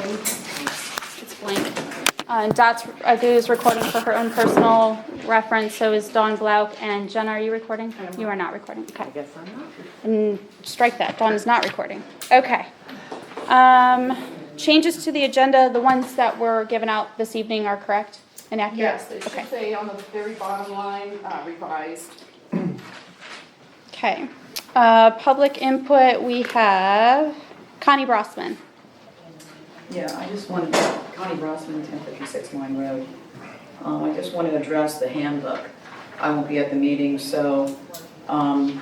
It's blank. And Dot's is recording for her own personal reference, so is Dawn Glauc. And Jenna, are you recording? You are not recording. Okay. I guess I'm not. And strike that. Dawn is not recording. Okay. Changes to the agenda, the ones that were given out this evening are correct and accurate? Yes, they Okay. should say on the very bottom line, revised. Okay. Public input, we have Connie Brossman. Yeah, I just wanted, Connie Brossman, 1056 Line Road. I just want to address the handbook. I won't be at the meeting, so I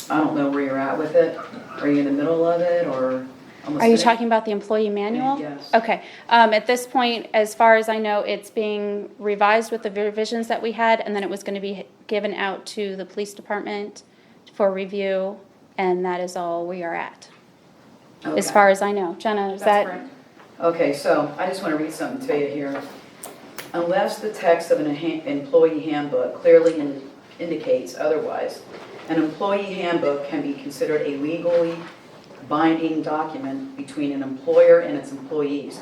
don't know where you're at with it. Are you in the middle of it or almost Are you finished? talking about the employee manual? Yes. Okay. At this point, as far as I know, it's being revised with the revisions that we had, and then it was going to be given out to the police department for review, and that is all we are at, as Okay. far as I know. Jenna, is That's that? correct. Okay, so I just want to read something to you here. Unless the text of an employee handbook clearly indicates otherwise, an employee handbook can be considered a legally binding document between an employer and its employees.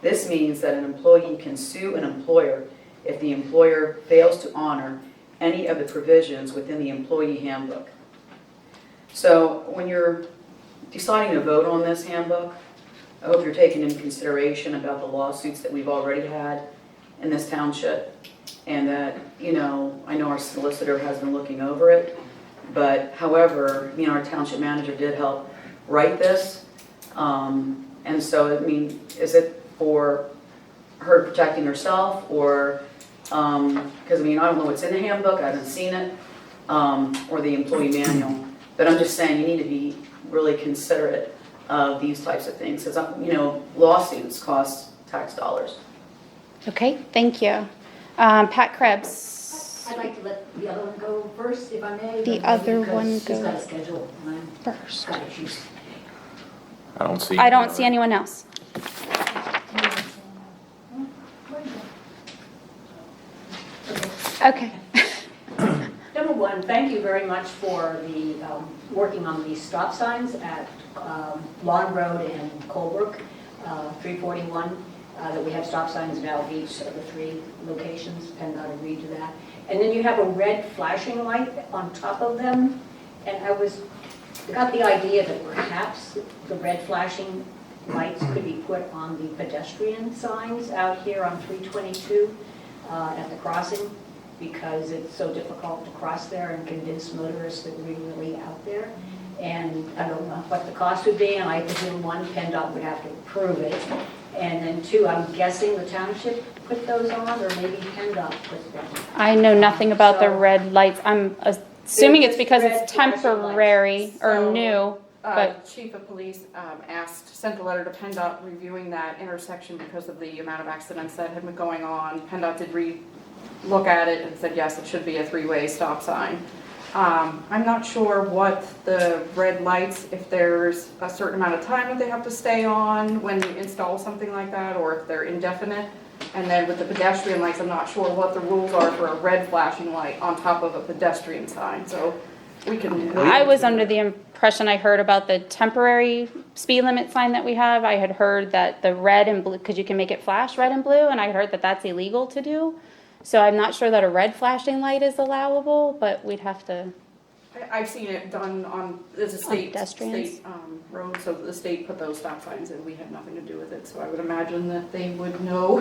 This means that an employee can sue an employer if the employer fails to honor any of the provisions within the employee handbook. So when you're deciding to vote on this handbook, I hope you're taking into consideration about the lawsuits that we've already had in this township, and that, you know, I know our solicitor has been looking over it, but however, you know, our township manager did help write this, and so, I mean, is it for her protecting herself, or, because I mean, I don't know what's in the handbook, I haven't seen it, or the employee manual, but I'm just saying you need to be really considerate of these types of things, because, you know, lawsuits cost tax dollars. Okay, thank you. Pat Krebs. I'd like to let the other one go first, if I may. The but other because one she's go got a schedule, and I've First. got issues. I don't see anyone else. Okay. Number one, thank you very much for the, working on the stop signs at Lawn Road and Colebrook, 341, that we have stop signs now at each of the 3 locations, PennDOT agreed to that. And then you have a red flashing light on top of them, and I got the idea that perhaps the red flashing lights could be put on the pedestrian signs out here on 322 at the crossing, because it's so difficult to cross there and convince motorists that we're really out there. And I don't know what the cost would be, and I presume 1, PennDOT would have to approve it. And then 2, I'm guessing the township put those on, or maybe PennDOT put them. I know nothing about the So- red lights. I'm assuming it's because Red it's flashing temporary lights. or So, new, but Chief of Police sent a letter to PennDOT reviewing that intersection because of the amount of accidents that had been going on. PennDOT did look at it and said, yes, it should be a 3-way stop sign. I'm not sure what the red lights, if there's a certain amount of time that they have to stay on when you install something like that, or if they're indefinite. And then with the pedestrian lights, I'm not sure what the rules are for a red flashing light on top of a pedestrian sign, so we can. I was under the impression I heard about the temporary speed limit sign that we have. I had heard that the red and blue, because you can make it flash red and blue, and I heard that that's illegal to do. So I'm not sure that a red flashing light is allowable, but we'd have to. I've seen it done on, there's a state pedestrians? road, so the state put those stop signs in, we had nothing to do with it, so I would imagine that they would know.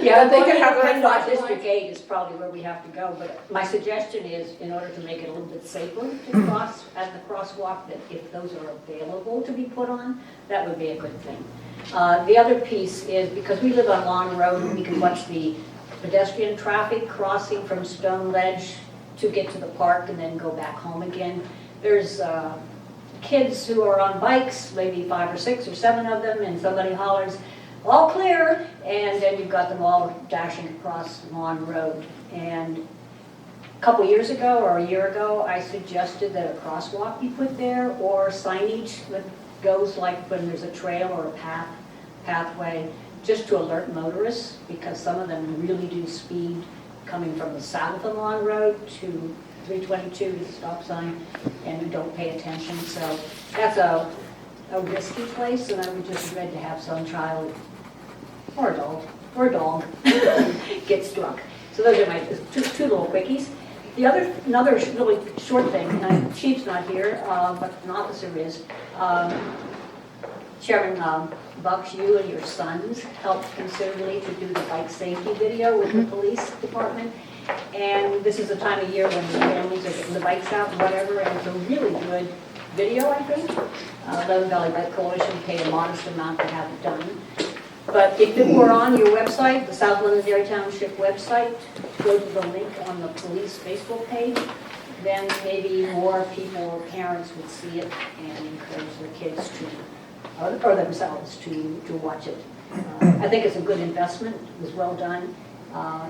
Yeah, They could have their PennDOT flashing District lights. 8 is probably where we have to go, but my suggestion is, in order to make it a little bit safer to cross at the crosswalk, that if those are available to be put on, that would be a good thing. The other piece is, because we live on Lawn Road, we can watch the pedestrian traffic crossing from Stone Ledge to get to the park and then go back home again. There's kids who are on bikes, maybe 5 or 6 or 7 of them, and somebody hollers, "All clear," and then you've got them all dashing across Lawn Road. And a couple years ago or a year ago, I suggested that a crosswalk be put there, or signage that goes like when there's a trail or a pathway, just to alert motorists, because some of them really do speed coming from the south of Lawn Road to 322 to the stop sign and don't pay attention. So that's a risky place, and I would just dread to have some child or adult or dog get struck. So those are my two little quickies. Another really short thing, and the chief's not here, but an officer is. Chairman Bucks, you and your sons helped considerably to do the bike safety video with the police department. And this is the time of year when the families are getting the bikes out and whatever, and it's a really good video, I think. Leaden Valley Bike Coalition paid a modest amount to have it done. But if it were on your website, the South Londonderry Township website, go to the link on the police Facebook page, then maybe more people or parents would see it and encourage their kids to, or themselves to watch it. I think it's a good investment, it was well done,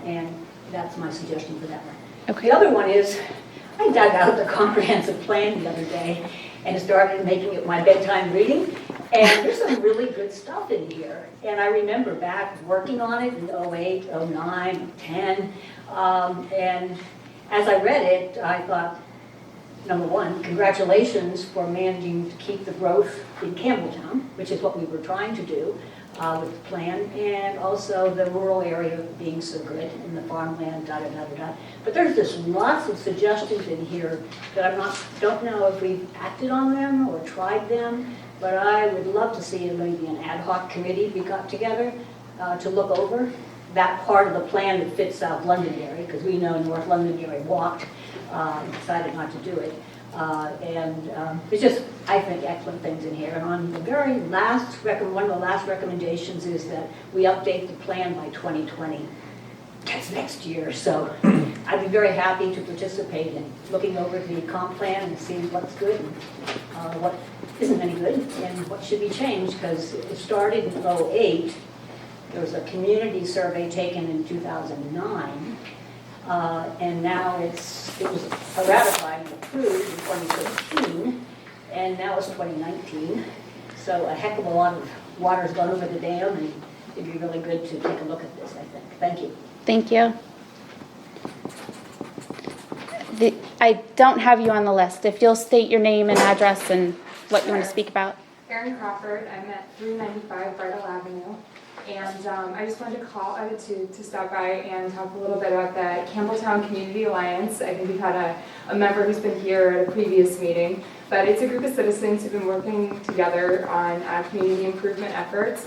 and that's my suggestion for that one. Okay. The other one is, I dug out the comprehensive plan the other day and started making it my bedtime reading. And there's some really good stuff in here. And I remember back working on it in 08, 09, 10. And as I read it, I thought, number one, congratulations for managing to keep the growth in Campbelltown, which is what we were trying to do with the plan, and also the rural area being so good in the farmland, da-da-da-da-da. But there's just lots of suggestions in here that don't know if we've acted on them or tried them, but I would love to see maybe an ad hoc committee we got together to look over that part of the plan that fits South Londonderry, because we know North Londonderry walked, decided not to do it. It's just, I think, excellent things in here. And on the very last, one of the last recommendations is that we update the plan by 2020. That's next year, so I'd be very happy to participate in looking over the comp plan and seeing what's good and what isn't any good and what should be changed, because it started in 08. There was a community survey taken in 2009. And now it was ratified and approved in 2015, and now it's 2019. So a heck of a lot of water's gone over the dam, and it'd be really good to take a look at this, I think. Thank you. Thank you. I don't have you on the list. If you'll state your name and address and what you want to speak about. Erin Crawford, I'm at 395 Bridle Avenue, and I just wanted to call to stop by and talk a little bit about the Campbelltown Community Alliance. I think we've had a member who's been here at a previous meeting, but it's a group of citizens who've been working together on community improvement efforts.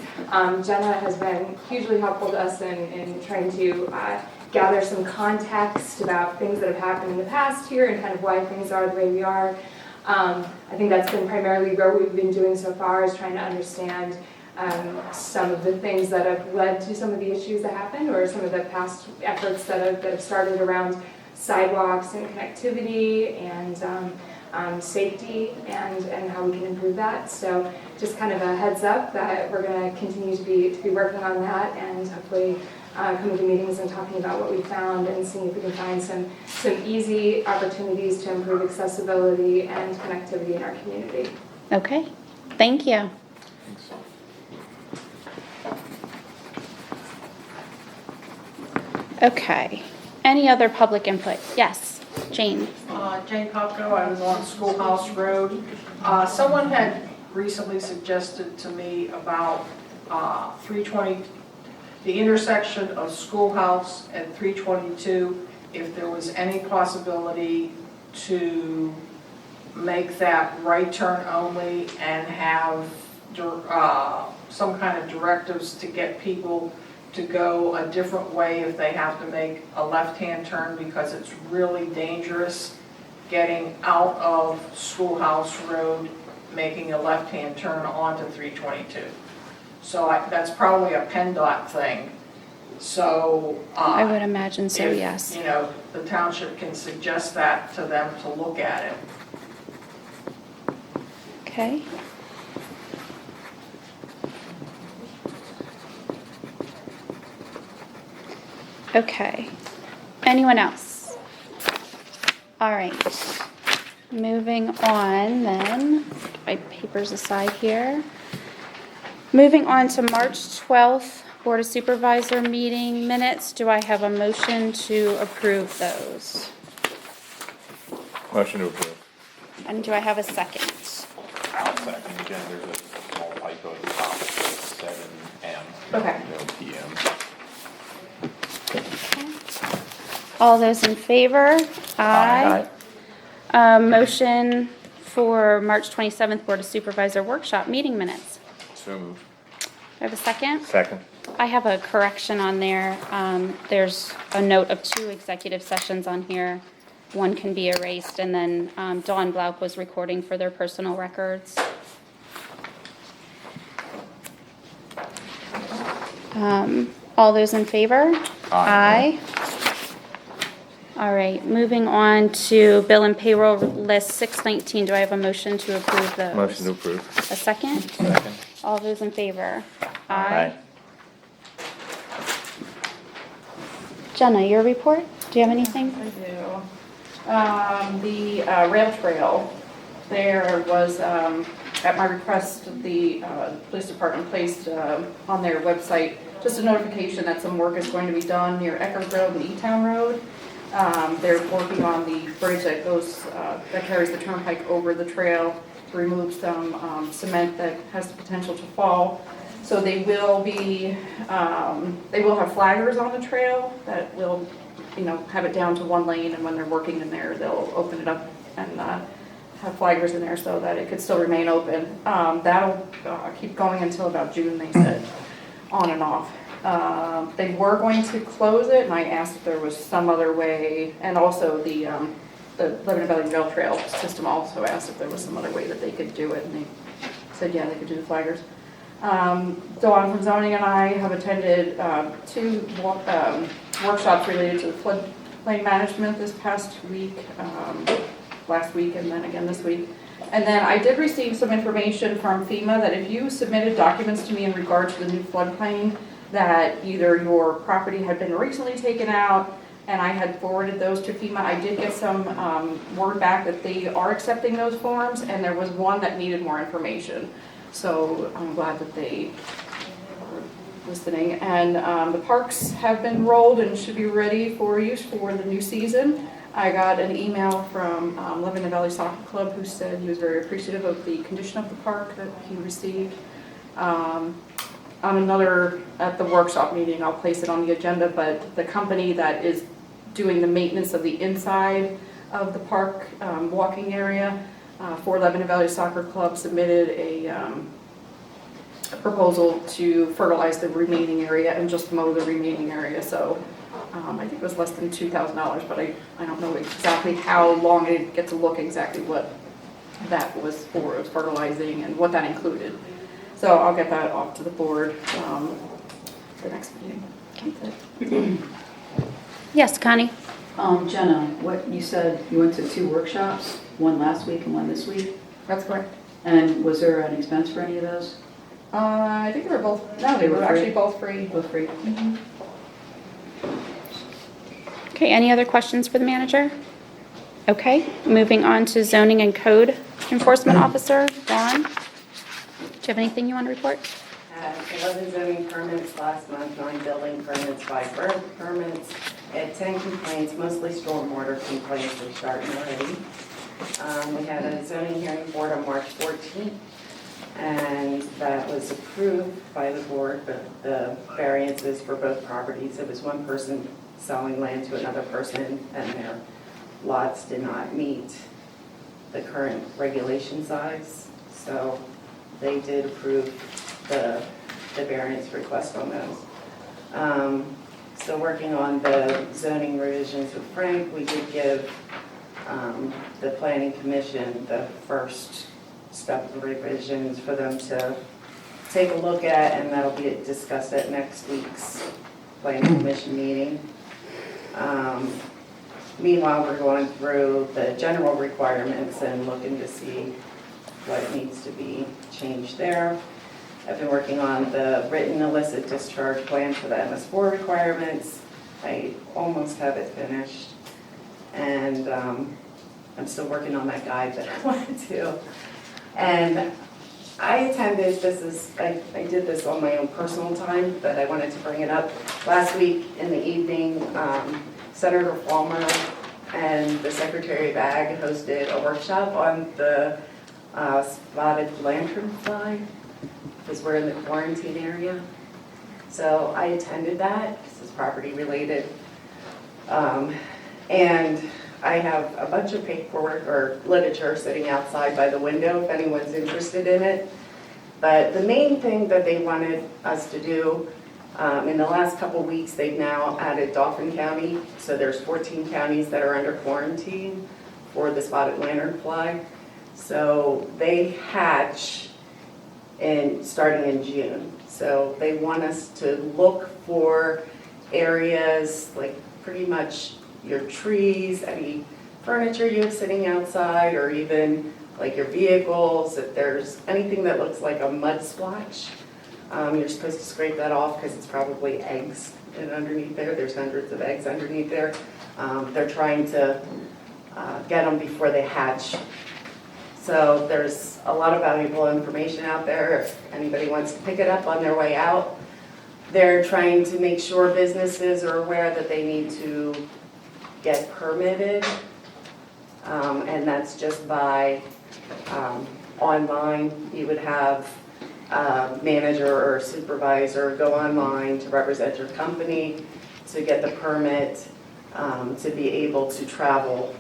Jenna has been hugely helpful to us in trying to gather some context about things that have happened in the past here and kind of why things are the way we are. I think that's been primarily what we've been doing so far, is trying to understand some of the things that have led to some of the issues that happened, or some of the past efforts that have started around sidewalks and connectivity and safety and how we can improve that. So just kind of a heads up that we're going to continue to be working on that, and hopefully coming to meetings and talking about what we found and seeing if we can find some easy opportunities to improve accessibility and connectivity in our community. Okay, thank you. Okay, any other public input? Yes, Jane. Jane Popko, I was on Schoolhouse Road. Someone had recently suggested to me about 320, the intersection of Schoolhouse and 322, if there was any possibility to make that right turn only and have some kind of directives to get people to go a different way if they have to make a left-hand turn, because it's really dangerous getting out of Schoolhouse Road, making a left-hand turn onto 322. So that's probably a PennDOT thing. So I would imagine so, if, yes. you know, the township can suggest that to them to look at it. Okay. Okay. Anyone else? All right. Moving on then. Put my papers aside here. Moving on to March 12th Board of Supervisor meeting minutes. Do I have a motion to approve those? Motion to approve. And do I have a second? I'll second. Again, there's a Okay. No PM. All those in favor? Aye. Motion for March 27th Board of Supervisor Workshop Meeting Minutes. So moved. Do I have a second? Second. I have a correction on there. There's a note of 2 executive sessions on here. One can be erased, and then Dawn Blauk was recording for their personal records. All those in favor? Aye. All right, moving on to bill and payroll list 619. Do I have a motion to approve those? Motion to approve. A second? Second. All those in favor? Aye. Jenna, your report? Do you have anything? I do. The rail trail, there was, at my request, the police department placed on their website just a notification that some work is going to be done near Eckerd Road and E-Town Road. They're working on the bridge that goes, that carries the turnpike over the trail to remove some cement that has the potential to fall. So they will be, they will have flaggers on the trail that will, you know, have it down to 1 lane, and when they're working in there, they'll open it up and have flaggers in there so that it could still remain open. That'll keep going until about June, they said, on and off. They were going to close it, and I asked if there was some other way, and also the Lebanon Valley Rail Trail system also asked if there was some other way that they could do it, and they said, yeah, they could do the flaggers. Dawn from zoning and I have attended 2 workshops related to the floodplain management this past week, last week, and then again this week. And then I did receive some information from FEMA that if you submitted documents to me in regard to the new floodplain, that either your property had been recently taken out, and I had forwarded those to FEMA. I did get some word back that they are accepting those forms, and there was one that needed more information. So I'm glad that they are listening. And the parks have been rolled and should be ready for use for the new season. I got an email from Lebanon Valley Soccer Club who said he was very appreciative of the condition of the park that he received. At the workshop meeting, I'll place it on the agenda, but the company that is doing the maintenance of the inside of the park walking area for Lebanon Valley Soccer Club submitted a proposal to fertilize the remaining area and just mow the remaining area. So I think it was less than $2,000, but I don't know exactly how long. I didn't get to look exactly what that was for. It was fertilizing and what that included. So I'll get that off to the board the next meeting. Yes, Connie? Jenna, what you said, you went to 2 workshops, one last week and one this week, That's correct. and was there an expense for any of those? I think they were both, no, they were free? actually both free. Both free? Okay, any other questions for the manager? Okay, moving on to zoning and code enforcement officer, Dawn. Do you have anything you want to report? 11 zoning permits last month, 9 building permits, 5 burn permits, had 10 complaints, mostly stormwater complaints, they're starting already. We had a zoning hearing board on March 14th, and that was approved by the board, but the variances for both properties, it was one person selling land to another person, and their lots did not meet the current regulation size, so they did approve the variance request on those. Still working on the zoning revisions with Frank. We did give the planning commission the first step of revisions for them to take a look at, and that'll be discussed at next week's planning commission meeting. Meanwhile, we're going through the general requirements and looking to see what needs to be changed there. I've been working on the written illicit discharge plan for the MS4 requirements. I almost have it finished. And I'm still working on that guide that I wanted to. And I attended, I did this on my own personal time, but I wanted to bring it up. Last week in the evening, Senator Palmer and the Secretary of Ag hosted a workshop on the spotted lanternfly, because we're in the quarantine area. So I attended that, this is property related. And I have a bunch of paperwork or literature sitting outside by the window if anyone's interested in it. But the main thing that they wanted us to do, in the last couple weeks, they've now added Dauphin County. So there's 14 counties that are under quarantine for the spotted lanternfly. So they hatch starting in June. So they want us to look for areas like pretty much your trees, any furniture you have sitting outside, or even like your vehicles. If there's anything that looks like a mud splotch, you're supposed to scrape that off because it's probably eggs underneath there. There's hundreds of eggs underneath there. They're trying to get them before they hatch. So there's a lot of valuable information out there if anybody wants to pick it up on their way out. They're trying to make sure businesses are aware that they need to get permitted, and that's just by online. You would have a manager or supervisor go online to represent your company to get the permit to be able to travel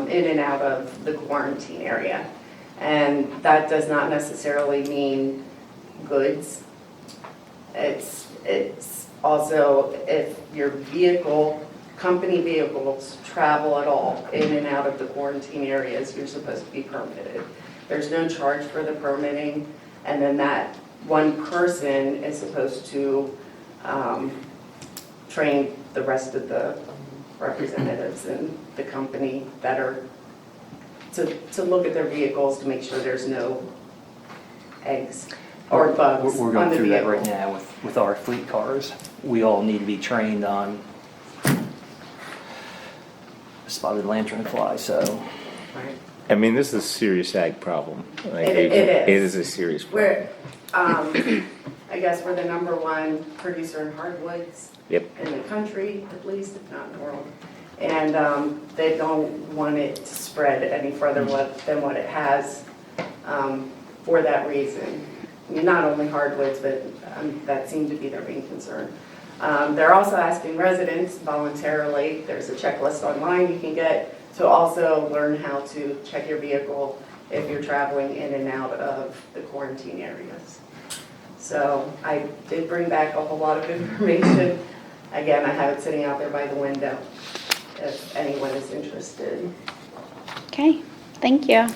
in and out of the quarantine area. And that does not necessarily mean goods. It's also if your vehicle, company vehicles travel at all in and out of the quarantine areas, you're supposed to be permitted. There's no charge for the permitting, and then that one person is supposed to train the rest of the representatives in the company that are to look at their vehicles to make sure there's no eggs or bugs We're on going the through that vehicle. right now with our fleet cars. We all need to be trained on spotted lanternfly, so. Right. I mean, this is a serious ag problem. Like, It It is. is a serious problem. We're, I guess we're the #1 producer in hardwoods Yep. in the country, at least, if not in the world. And they don't want it to spread any further than what it has for that reason. I mean, not only hardwoods, but that seemed to be their main concern. They're also asking residents voluntarily, there's a checklist online you can get, to also learn how to check your vehicle if you're traveling in and out of the quarantine areas. So I did bring back a whole lot of information. Again, I have it sitting out there by the window if anyone is interested. Okay, thank you.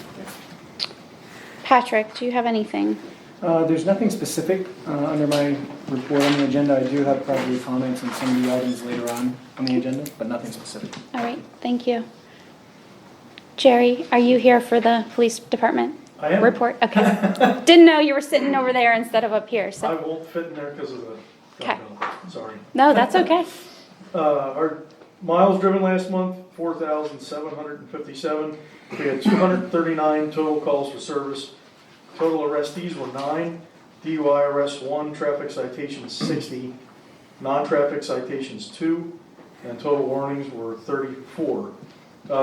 Patrick, do you have anything? There's nothing specific under my report on the agenda. I do have probably comments on some of the items later on the agenda, but nothing specific. All right, thank you. Jerry, are you here for the police department I am. report? Okay. Didn't know you were sitting over there instead of up here, I so. won't fit in there because of the Okay. gun bill. Sorry. No, that's okay. Our miles driven last month, 4,757. We had 239 total calls for service. Total arrestees were 9, DUI arrests 1, traffic citations 60, non-traffic citations 2, and total warnings were 34.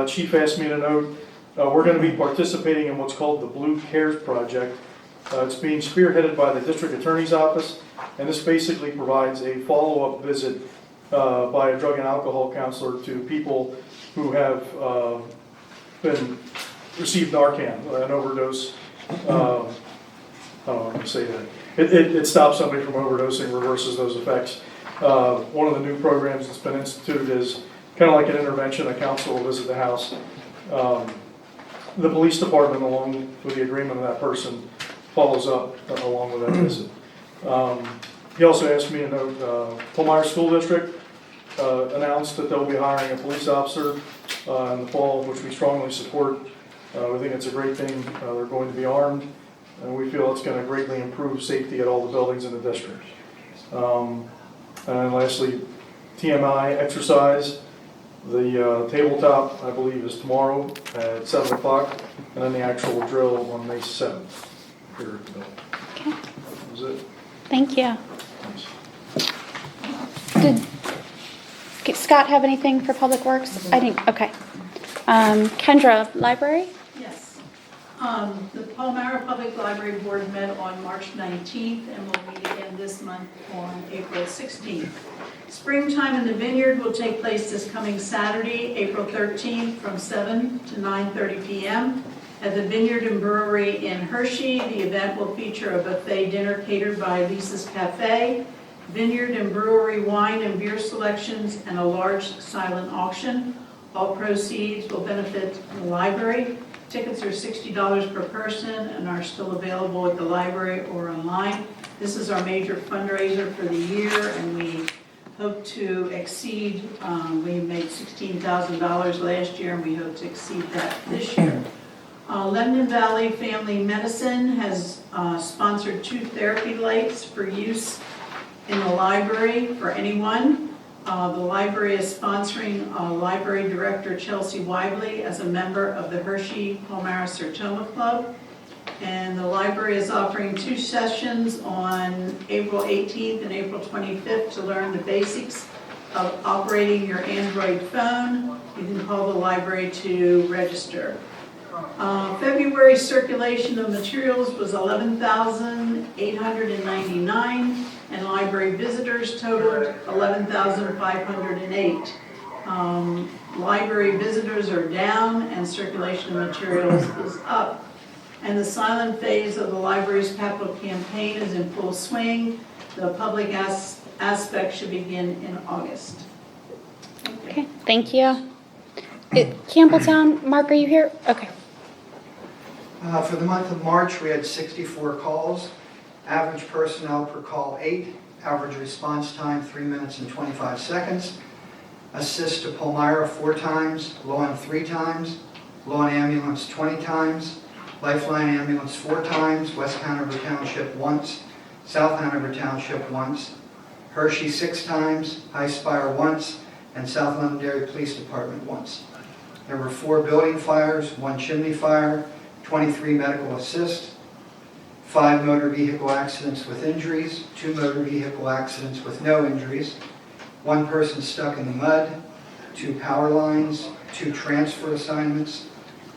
Chief asked me to note, we're going to be participating in what's called the Blue Cares Project. It's being spearheaded by the District Attorney's Office, and this basically provides a follow-up visit by a drug and alcohol counselor to people who have received Narcan, an overdose. I don't know how to say that. It stops somebody from overdosing, reverses those effects. One of the new programs that's been instituted is kind of like an intervention. A counselor will visit the house. The police department, along with the agreement of that person, follows up along with that visit. He also asked me to note Palmyra School District announced that they'll be hiring a police officer in the fall, which we strongly support. We think it's a great thing. They're going to be armed, and we feel it's going to greatly improve safety at all the buildings in the district. And then lastly, TMI exercise. The tabletop, I believe, is tomorrow at 7 o'clock, and then the actual drill on May 7th here at the building. Okay, That was it. thank you. Thanks. Did Scott have anything for Public Works? I didn't, okay. Kendra, library? Yes. The Palmyra Public Library Board met on March 19th and will meet again this month on April 16th. Springtime in the Vineyard will take place this coming Saturday, April 13th, from 7 to 9:30 p.m. at the Vineyard and Brewery in Hershey. The event will feature a buffet dinner catered by Lisa's Cafe, Vineyard and Brewery wine and beer selections, and a large silent auction. All proceeds will benefit the library. Tickets are $60 per person and are still available at the library or online. This is our major fundraiser for the year, and we hope to exceed, we made $16,000 last year, and we hope to exceed that this year. Lebanon Valley Family Medicine has sponsored 2 therapy lights for use in the library for anyone. The library is sponsoring Library Director Chelsea Weibly as a member of the Hershey Palmyra Sertoma Club. And the library is offering 2 sessions on April 18th and April 25th to learn the basics of operating your Android phone. You can call the library to register. February circulation of materials was 11,899, and library visitors totaled 11,508. Library visitors are down and circulation of materials is up. And the silent phase of the library's capital campaign is in full swing. The public aspect should begin in August. Okay, thank you. Campbelltown, Mark, are you here? Okay. For the month of March, we had 64 calls. Average personnel per call 8. Average response time 3 minutes and 25 seconds. Assist to Palmyra 4 times. Lawn 3 times. Lawn ambulance 20 times. Lifeline ambulance 4 times. West Hanover Township once. South Hanover Township once. Hershey 6 times. High Spire once. And South Londonderry Police Department once. There were 4 building fires, 1 chimney fire, 23 medical assists, 5 motor vehicle accidents with injuries, 2 motor vehicle accidents with no injuries, 1 person stuck in the mud, 2 power lines, 2 transfer assignments,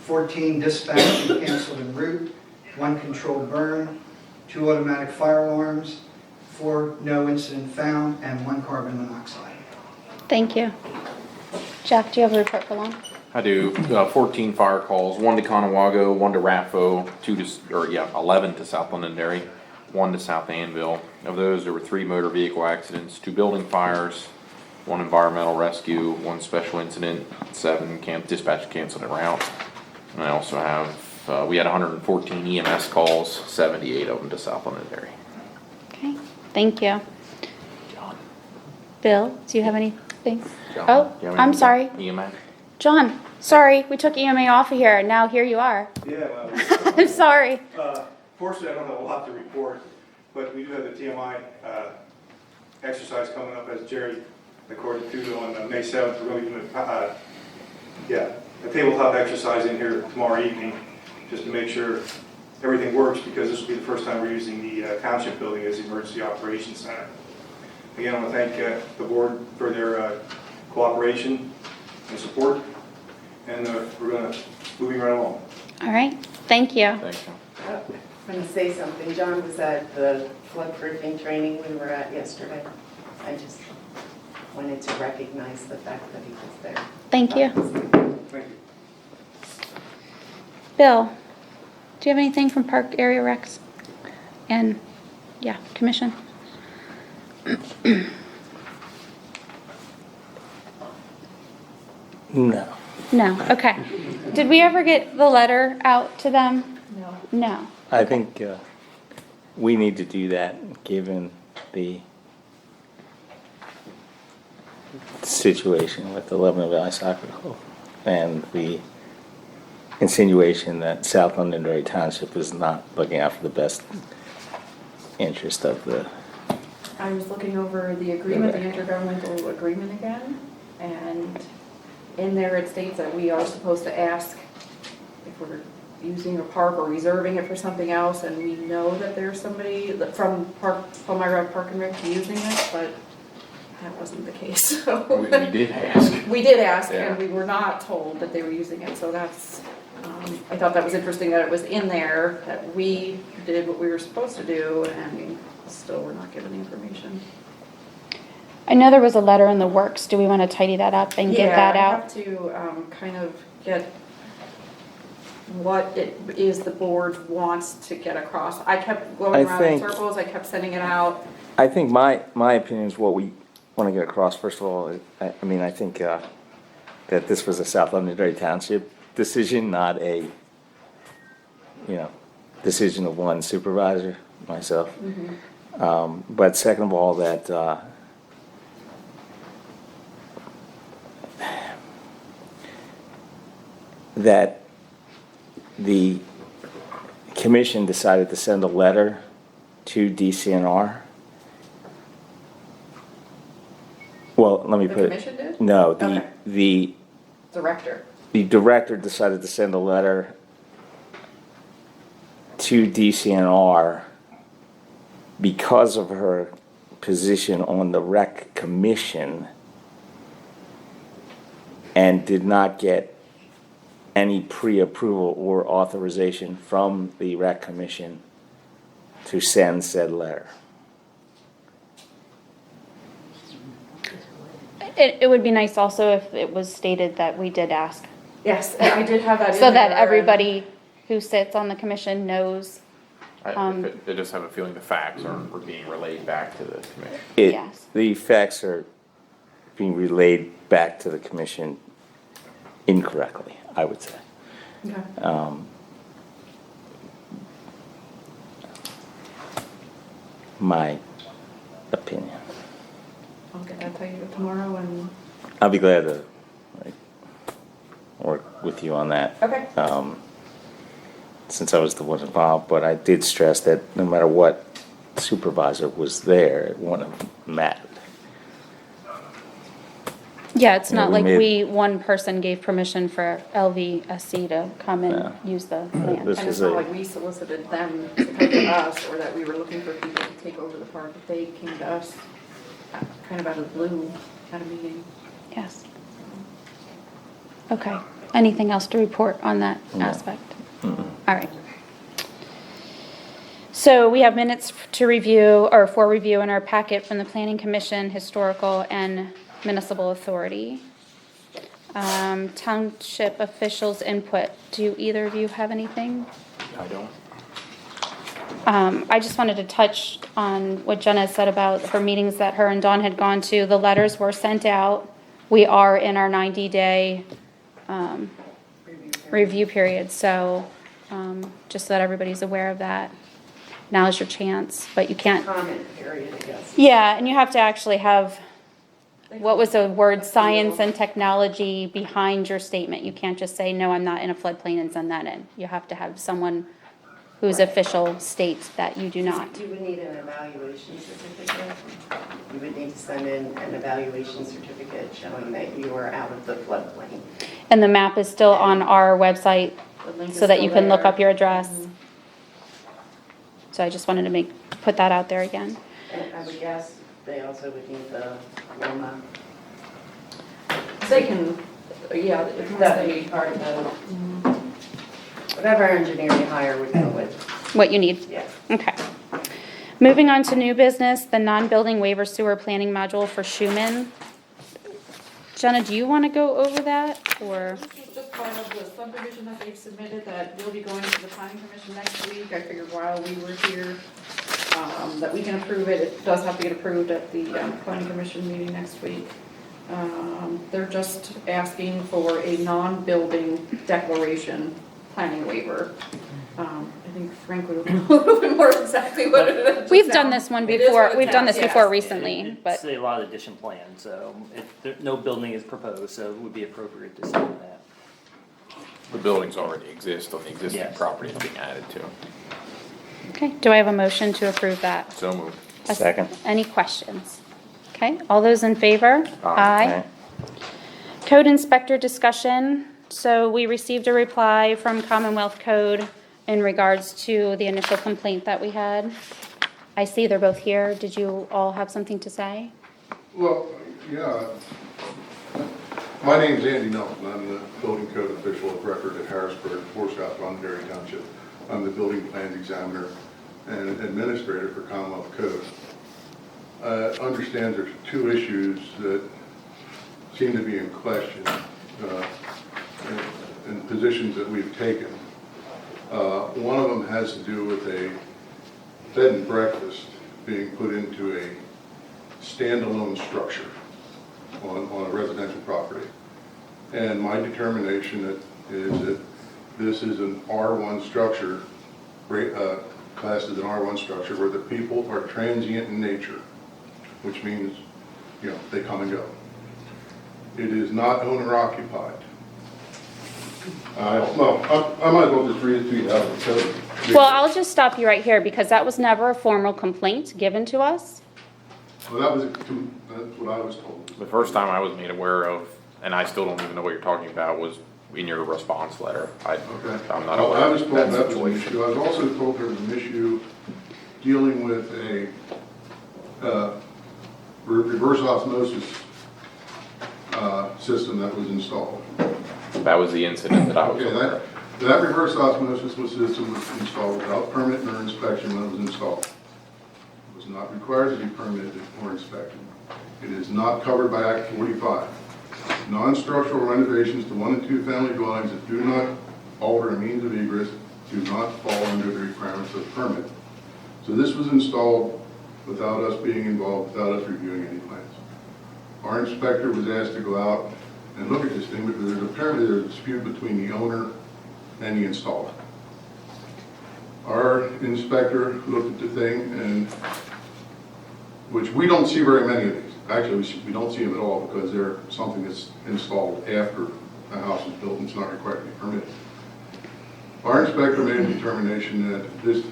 14 dispatched and canceled en route, 1 controlled burn, 2 automatic fire alarms, 4 no incident found, and 1 carbon monoxide. Thank you. Jack, do you have a report for Long? I do. 14 fire calls, 1 to Conawago, 1 to Raffo, 11 to South Londonderry, 1 to South Anvil. Of those, there were 3 motor vehicle accidents, 2 building fires, 1 environmental rescue, 1 special incident, 7 dispatch canceled en route. And I also have, we had 114 EMS calls, 78 of them to South Londonderry. Okay, thank you. John. Bill, do you have anything? John, Oh, do you have I'm anything? sorry. EMS? John, sorry, we took EMA off of here, and now here you are. Yeah, well, I'm sorry. fortunately, I don't have a lot to report, but we do have the TMI exercise coming up, as Jerry accorded to, on May 7th. We're going to be doing a tabletop exercise in here tomorrow evening, just to make sure everything works, because this will be the first time we're using the Township building as the Emergency Operations Center. Again, I want to thank the board for their cooperation and support, and we're going to moving right along. All right, thank you. Thanks, John. I'm going to say something. John was at the flood-proofing training we were at yesterday. I just wanted to recognize the fact that he was there. Thank you. Thank you. Bill, do you have anything from Park Area Recs? And, yeah, Commission? No. No, okay. Did we ever get the letter out to them? No. No. I think we need to do that, given the situation with the Lebanon Valley Soccer Club and the insinuation that South Londonderry Township is not looking out for the best interest of the... I was looking over the agreement, the intergovernmental agreement again, and in there it states that we are supposed to ask if we're using a park or reserving it for something else, and we know that there's somebody from Palmyra Park and Rec using it, but that wasn't the case. So We did ask. we did ask, Yeah. and we were not told that they were using it, so that's I thought that was interesting that it was in there, that we did what we were supposed to do, and still we're not given the information. I know there was a letter in the works. Do we want to tidy that up and get that I out? have to kind of get what it is the board wants to get across. I kept going I around in think- circles, I kept sending it out. I think my opinion is what we want to get across, first of all, I mean, I think that this was a South Londonderry Township decision, not a, decision of one supervisor, myself. But second of all, that the commission decided to send a letter to DCNR. Well, let me The put it. commission did? No, Okay. the Director. director decided to send a letter to DCNR because of her position on the rec commission and did not get any pre-approval or authorization from the rec commission to send said letter. It would be nice also if it was stated that we did ask, Yes, I did have that in so that there, everybody who sits on the commission knows. I just have a feeling the facts are being relayed back to the commission. Yes. The facts are being relayed back to the commission incorrectly, I would say. Okay. My opinion. I'll get that to you tomorrow and, I'll be glad to work with you on that. okay. Since I was the one involved, but I did stress that no matter what supervisor was there, it wouldn't have mattered. Yeah, it's Yeah, not we like made- one person gave permission for LVSC to come and Yeah. use the land. This And it's is not a, like we solicited them to come to us, or that we were looking for people to take over the park. They came to us kind of out of the blue at a meeting. Yes. Okay. Anything else to report on that No. aspect? All right. So we have minutes to review, or for review in our packet from the Planning Commission, Historical, and Municipal Authority. Township officials' input. Do either of you have anything? I don't. I just wanted to touch on what Jenna said about her meetings that her and Dawn had gone to. The letters were sent out. We are in our 90-day review period, so just so that everybody's aware of that. Now is your chance, but you can't. Comment period, I guess. Yeah, and you have to actually have, what was the word, science and technology behind your statement. You can't just say, no, I'm not in a floodplain and send that in. You have to have someone whose official states that you do not. You would need an evaluation certificate. You would need to send in an evaluation certificate showing that you are out of the floodplain. And the map is still on our website The link is so that still you can look there. up your address. So I just wanted to put that out there again. And I would guess they also would need the Loma. They can, yeah, if That they would be part of the, whatever engineer you hire would go with. What you need. Yeah. Okay. Moving on to new business, the non-building waiver sewer planning module for Schuman. Jenna, do you want to go over that, or? This is just part of the subdivision that they've submitted that will be going to the planning commission next week. I figured while we were here, that we can approve it. It does have to get approved at the planning commission meeting next week. They're just asking for a non-building declaration planning waiver. I think Frank would know a little bit more exactly what it is. We've done this one It is before, what it we've done this sounds, before yes. recently, but, It's a lot of addition plans, so no building is proposed, so it would be appropriate to sign that. The buildings already exist on the existing Yes. property it's being added to. okay, do I have a motion to approve that? So moved. Second. Any questions? Okay, all those in favor? Aye. Code inspector discussion. So we received a reply from Commonwealth Code in regards to the initial complaint that we had. I see they're both here. Did you all have something to say? Well, yeah, My name's Andy Nelson. I'm the building code official of record at Harrisburg for South Londonderry Township. I'm the building plans examiner and administrator for Commonwealth Code. I understand there's two issues that seem to be in question in positions that we've taken. One of them has to do with a bed and breakfast being put into a standalone structure on a residential property. And my determination is that this is an R1 structure, classed as an R1 structure where the people are transient in nature, which means, you know, they come and go. It is not owner occupied. No, I might as well just read it to you out of the code. Well, I'll just stop you right here because that was never a formal complaint given to us. Well, that's what I was told. The first time I was made aware of, and I still don't even know what you're talking about, was in your response letter. I'm not aware I was of told that that was an situation. issue. I was also told there was an issue dealing with a reverse osmosis system that was installed. That was the incident that I was aware of. That reverse osmosis system was installed without permit or inspection when it was installed. It was not required to be permitted or inspected. It is not covered by Act 45. Non-structural renovations to 1 and 2 family dwellings that do not alter a means of egress do not fall under the requirements of permit. So this was installed without us being involved, without us reviewing any plans. Our inspector was asked to go out and look at this thing because apparently there's a dispute between the owner and the installer. Our inspector looked at the thing, and which we don't see very many of these. Actually, we don't see them at all because they're something that's installed after a house is built and it's not required to be permitted. Our inspector made a determination that this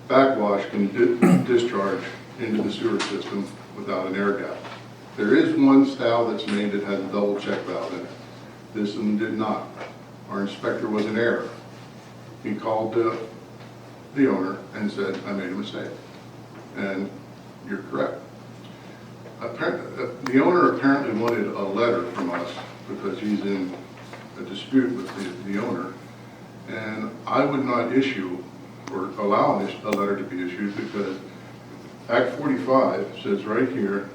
backwash can discharge into the sewer system without an air gap. There is one style that's made that has a double check valve in it. This one did not. Our inspector was in error. He called the owner and said, I made a mistake. And you're correct. The owner apparently wanted a letter from us because he's in a dispute with the owner. And I would not issue or allow a letter to be issued because Act 45 says right here,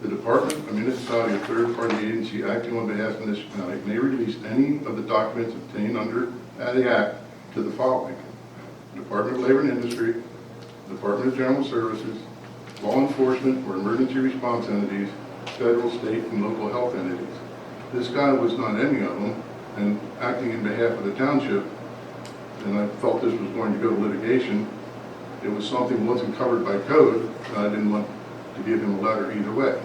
the Department of Municipality or third-party agency acting on behalf of the municipality may release any of the documents obtained under the Act to the following: Department of Labor and Industry, Department of General Services, law enforcement or emergency response entities, federal, state, and local health entities. This guy was not any of them, and acting in behalf of the township, and I felt this was going to go to litigation. It was something that wasn't covered by code, and I didn't want to give him a letter either way.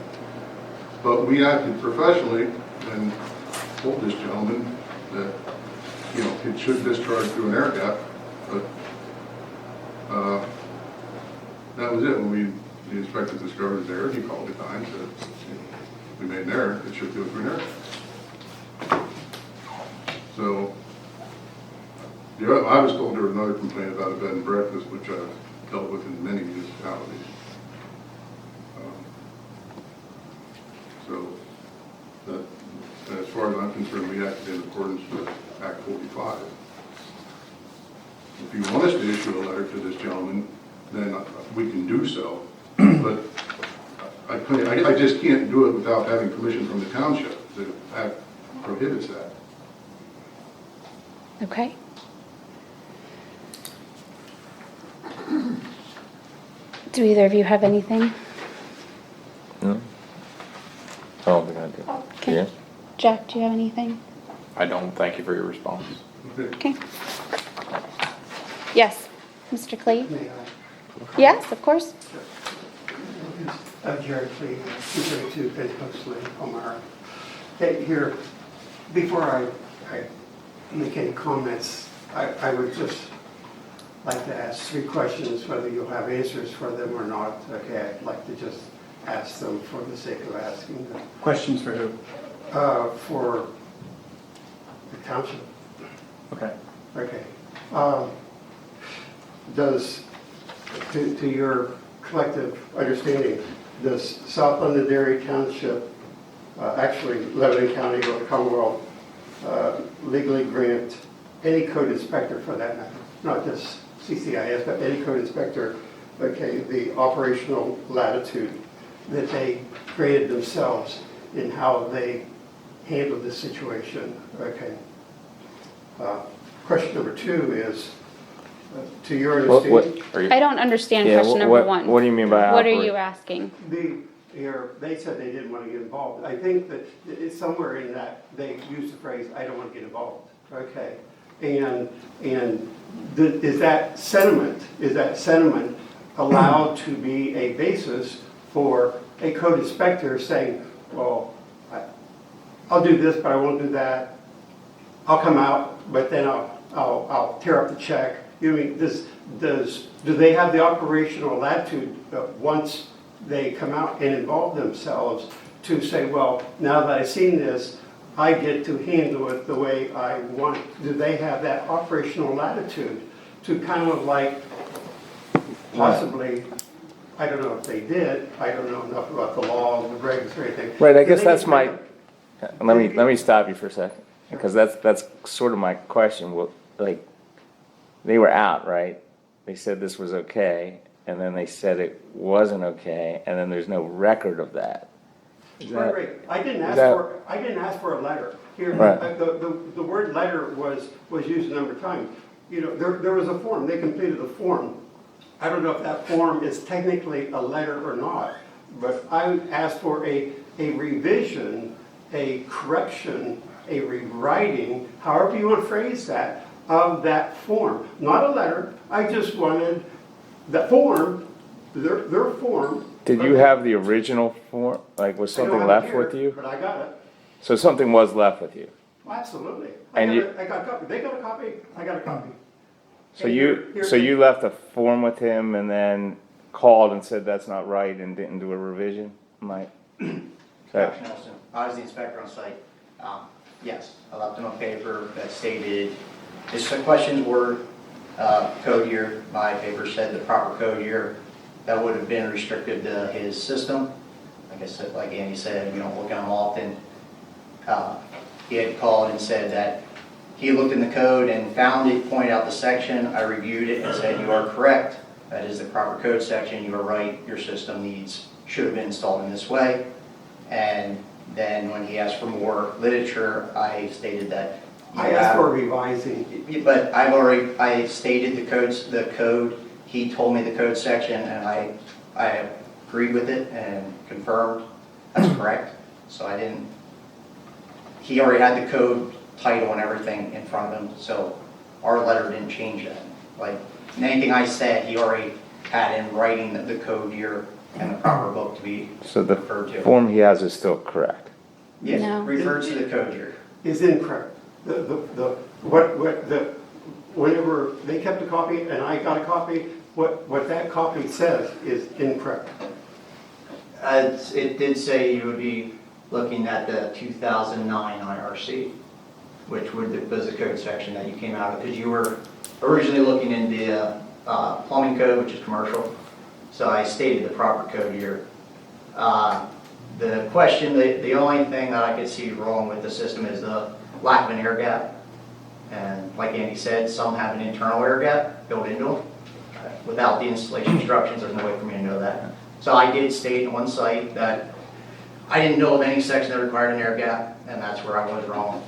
But we acted professionally and told this gentleman that, you know, it should discharge through an air gap, but that was it. When the inspector discovered there, he called the time, said, you know, we made an error, it should go through an air gap. So, I was told there was another complaint about a bed and breakfast, which I've dealt with in many municipalities. So, as far as I'm concerned, we acted in accordance with Act 45. If you want us to issue a letter to this gentleman, then we can do so, but I just can't do it without having permission from the township. The Act prohibits that. Okay. Do either of you have anything? No? I don't think I do. Okay. Yeah? Jack, do you have anything? I don't. Thank you for your response. Okay. Yes, Mr. Clee? May I? Yes, of course. Jerry Clee, 232 Pentecost Lane, Palmyra. Okay, here, before I make any comments, I would just like to ask 3 questions, whether you'll have answers for them or not. Okay, I'd like to just ask them for the sake of asking them. Questions for who? For the township. Okay. Okay. Does, to your collective understanding, does South Londonderry Township actually Lebanon County or the Commonwealth legally grant any code inspector for that matter, not just CCIS, but any code inspector, okay, the operational latitude that they created themselves in how they handle this situation, okay? Question number 2 is, to your understanding. I don't understand Yeah, question number 1. What do you mean by What are operate? you asking? They said they didn't want to get involved. I think that it's somewhere in that they used the phrase, I don't want to get involved, okay? And is that sentiment allowed to be a basis for a code inspector saying, well, I'll do this, but I won't do that. I'll come out, but then I'll tear up the check. You know, I mean, do they have the operational latitude once they come out and involve themselves to say, well, now that I've seen this, I get to handle it the way I want it? Do they have that operational latitude to kind of like possibly, I don't know if they did, I don't know enough about the law, the regs or anything. Right, I guess that's my, let me stop you for a second, because that's sort of my question. Well, like, they were out, right? They said this was okay, and then they said it wasn't okay, and then there's no record of that. Right. I didn't ask for a letter. Here, Right. the word letter was used a number of times. You know, there was a form, they completed a form. I don't know if that form is technically a letter or not, but I asked for a revision, a correction, a rewriting, however you want to phrase that, of that form. Not a letter, I just wanted the form, their form. Did you have the original form? Like, was something left with you? But I got it. So something was left with you? Absolutely. And I got a copy. They got a copy, I got a copy. So you left a form with him and then called and said that's not right and didn't do a revision? Mike? Josh Nelson, I was the inspector on site. Yes, I left him a paper that stated, his questions were code year. My paper said the proper code year. That would have been restricted to his system. Like I said, like Andy said, we don't look at them often. He had called and said that he looked in the code and found it, pointed out the section. I reviewed it and said, you are correct. That is the proper code section. You are right. Your system should have been installed in this way. And then when he asked for more literature, I stated that. I asked for revising. But I stated the code. He told me the code section and I agreed with it and confirmed that's correct. So he already had the code title and everything in front of him, so our letter didn't change that. Like, anything I said, he already had in writing the code year and the proper book to be referred to. So the form he has is still correct? Yes, No. refers to the code year. Is incorrect. Whenever they kept a copy and I got a copy, what that copy says is incorrect. It did say you would be looking at the 2009 IRC, which was the code section that you came out of, because you were originally looking in the plumbing code, which is commercial. So I stated the proper code year. The question, the only thing that I could see wrong with the system is the lack of an air gap. And like Andy said, some have an internal air gap built into them. Without the installation instructions, there's no way for me to know that. So I did state on site that I didn't know of any section that required an air gap, and that's where I was wrong.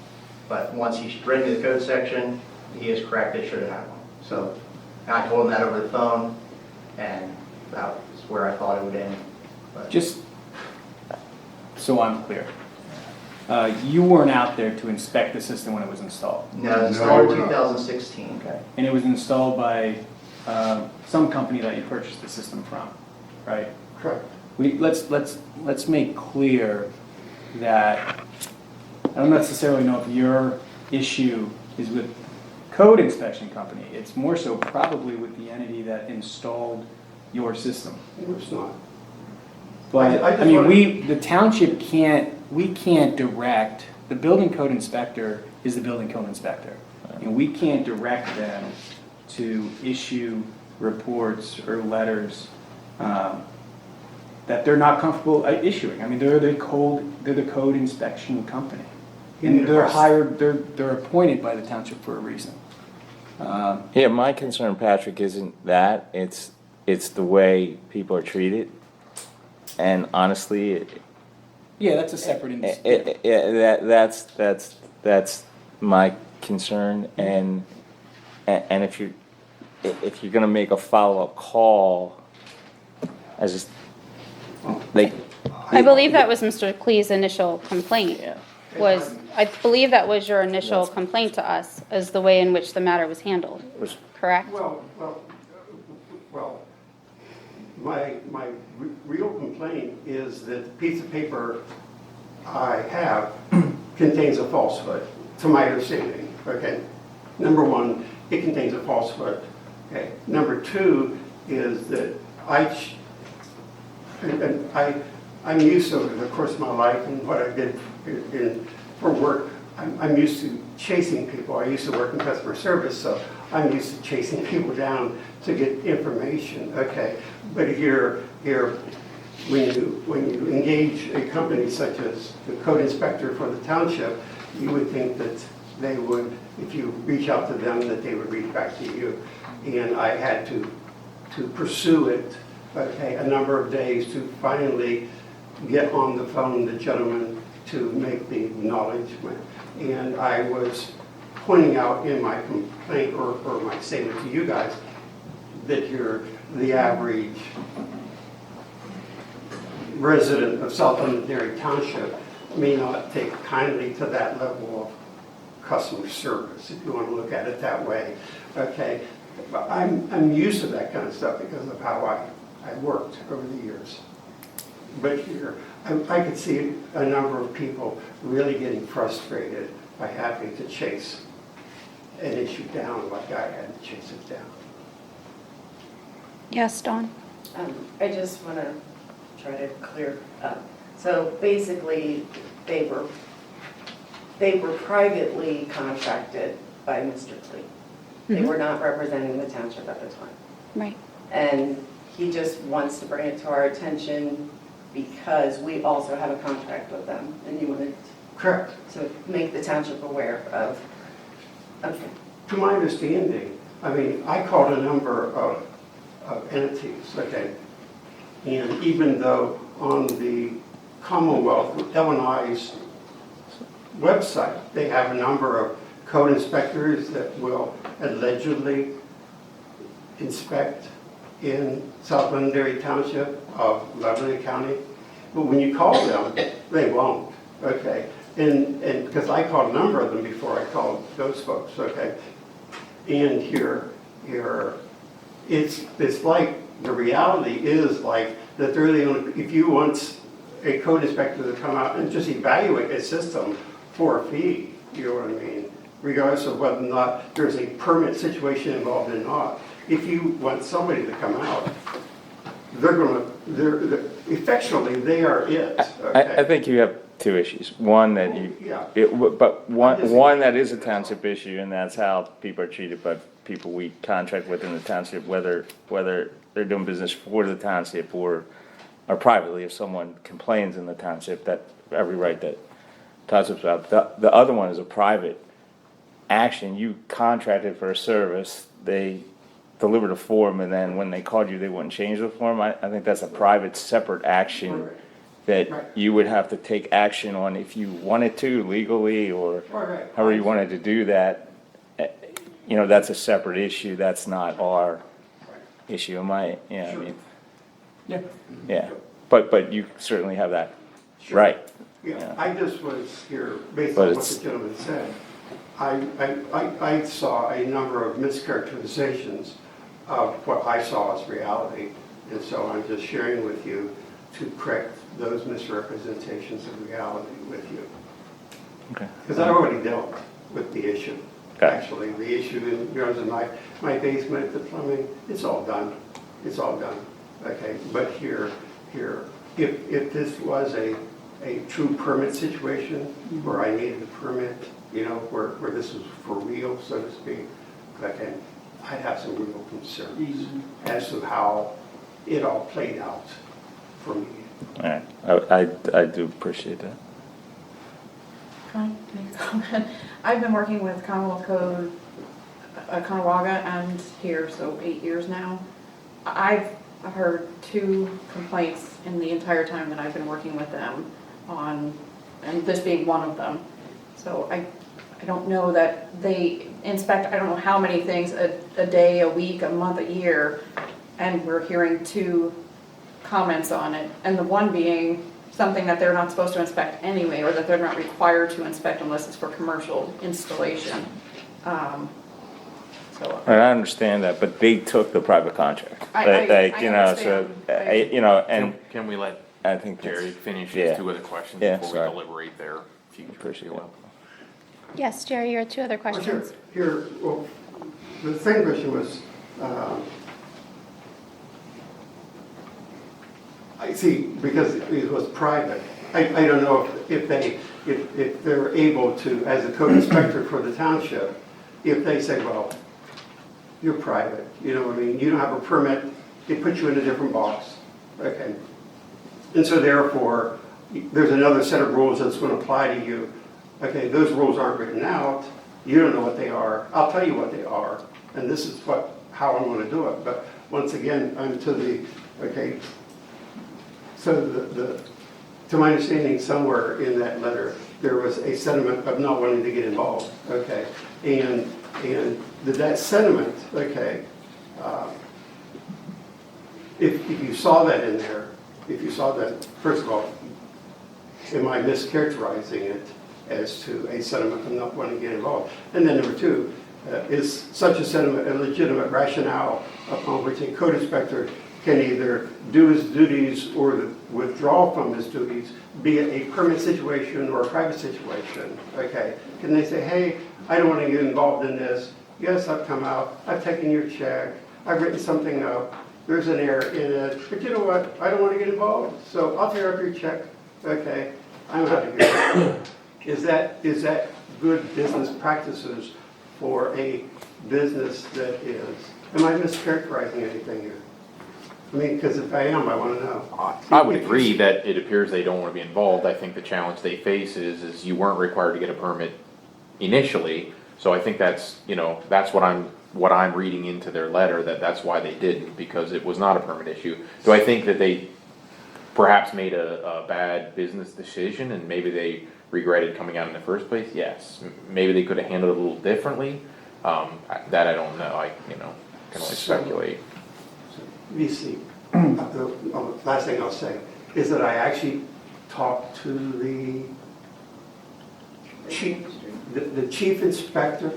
But once he read me the code section, he is correct, it should have had one. So I told him that over the phone, and that was where I thought it would end. But Just so I'm clear, you weren't out there to inspect the system when it was installed? No, it was installed in 2016. Okay. And it was installed by some company that you purchased the system from, right? Correct. Let's make clear that I don't necessarily know if your issue is with code inspection company. It's more so probably with the entity that installed your system. It's not. But I mean, the township can't direct. The building code inspector is the building code inspector, and we can't direct them to issue reports or letters that they're not comfortable issuing. I mean, they're the code inspection company. And they're hired, they're appointed by the township for a reason. Yeah, my concern, Patrick, isn't that, it's the way people are treated. And honestly, Yeah, that's a separate industry. that's my concern. And if you're gonna make a follow-up call, I believe that was Mr. Clee's initial complaint. Yeah. I believe that was your initial complaint to us, as the way in which the matter was handled, correct? Well, my real complaint is that the piece of paper I have contains a falsehood, to my understanding, okay? Number one, it contains a falsehood, okay? Number two is that I'm used to, over the course of my life and what I did for work, I'm used to chasing people. I used to work in customer service, so I'm used to chasing people down to get information, okay? But here, when you engage a company such as the code inspector for the township, you would think that they would, if you reach out to them, that they would reach back to you. And I had to pursue it, okay, a number of days to finally get on the phone with the gentleman to make the acknowledgement. And I was pointing out in my complaint or my statement to you guys that you're the average resident of South Londonderry Township may not take kindly to that level of customer service, if you want to look at it that way, okay? But I'm used to that kind of stuff because of how I worked over the years. But here, I could see a number of people really getting frustrated by having to chase an issue down like I had to chase it down. Yes, Dawn? I just want to try to clear up. So basically, they were privately contracted by Mr. Clee. They were not representing the township at the time. Right. And he just wants to bring it to our attention because we also have a contract with them, and you wanted Correct. to make the township aware of. Okay. To my understanding, I mean, I called a number of entities, okay? And even though on the Commonwealth, L&I's website, they have a number of code inspectors that will allegedly inspect in South Londonderry Township of Lebanon County. But when you call them, they won't, okay? And because I called a number of them before I called those folks, okay? And here, it's like, the reality is like that they're the only, if you want a code inspector to come out and just evaluate a system for a fee, you know what I mean? Regardless of whether or not there's a permit situation involved or not. If you want somebody to come out, they're effectually, they are it. Okay? I think you have two issues. One that one that is a township issue, and that's how people are treated by people we contract with in the township, whether they're doing business for the township or privately. If someone complains in the township, that every right that townships have. The other one is a private action. You contracted for a service, they delivered a form, and then when they called you, they wouldn't change the form. I think that's a private, separate action that you would have to take action on if you wanted to, legally, or however you wanted to do that. You know, that's a separate issue. That's not our issue. I mean, yeah. But you certainly have that right. Yeah, I just was here based on what the gentleman said. I saw a number of mischaracterizations of what I saw as reality, and so I'm just sharing with you to correct those misrepresentations of reality with you. Okay. Because I already dealt with the issue. Actually, the issue in terms of my basement, the plumbing, it's all done. It's all done. Okay, but here, if this was a true permit situation where I needed a permit, you know, where this was for real, so to speak, okay, I'd have some real concerns as to how it all played out for me. All right, I do appreciate that. Can I make a comment? I've been working with Commonwealth Code, Conewaga and here, so 8 years now. I've heard 2 complaints in the entire time that I've been working with them on, and this being one of them. So I don't know that they inspect, I don't know how many things a day, a week, a month, a year, and we're hearing 2 comments on it. And the one being something that they're not supposed to inspect anyway, or that they're not required to inspect unless it's for commercial installation. So And I understand that, but they took the private contract. I You know, so, understand. you know, and Can we let I think Jerry that's, finish yeah. his 2 other questions Yeah, before sorry. we deliberate their future? Appreciate it. Yes, Jerry, you had 2 other Well, questions. Here, well, the second question was, I see, because it was private, I don't know if they're able to, as a code inspector for the township, if they say, well, you're private, you know what I mean, you don't have a permit, they put you in a different box, okay? And so therefore, there's another set of rules that's going to apply to you. Okay, those rules aren't written out, you don't know what they are, I'll tell you what they are, and this is how I'm going to do it. But once again, I'm to the, okay, so to my understanding, somewhere in that letter, there was a sentiment of not wanting to get involved, okay? And that sentiment, okay, if you saw that in there, if you saw that, first of all, am I mischaracterizing it as to a sentiment of not wanting to get involved? And then number 2, is such a sentiment a legitimate rationale upon which a code inspector can either do his duties or withdraw from his duties, be it a permit situation or a private situation, okay? Can they say, hey, I don't want to get involved in this. Yes, I've come out, I've taken your check, I've written something up, there's an error in it, but you know what, I don't want to get involved, so I'll tear up your check, okay, I'm out of here. Is that good business practices for a business that is, am I mischaracterizing anything here? I mean, because if I am, I want to know. I would agree that it appears they don't want to be involved. I think the challenge they face is you weren't required to get a permit initially. So I think that's, you know, that's what I'm reading into their letter, that's why they didn't, because it was not a permit issue. Do I think that they perhaps made a bad business decision and maybe they regretted coming out in the first place? Yes. Maybe they could have handled it a little differently. That I don't know. I can only speculate. You see, the last thing I'll say is that I actually talked to the chief inspector.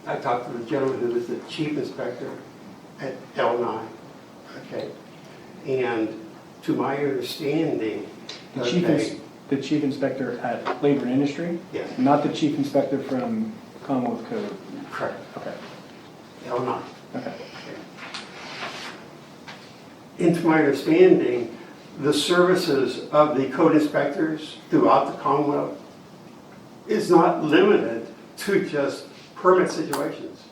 I talked to the gentleman who was the chief inspector at L9, okay? And to my understanding, The chief inspector at Labor and Industry? Yes. Not the chief inspector from Commonwealth Code? Correct. Okay. L9. Okay. And to my understanding, the services of the code inspectors throughout the Commonwealth is not limited to just permit situations.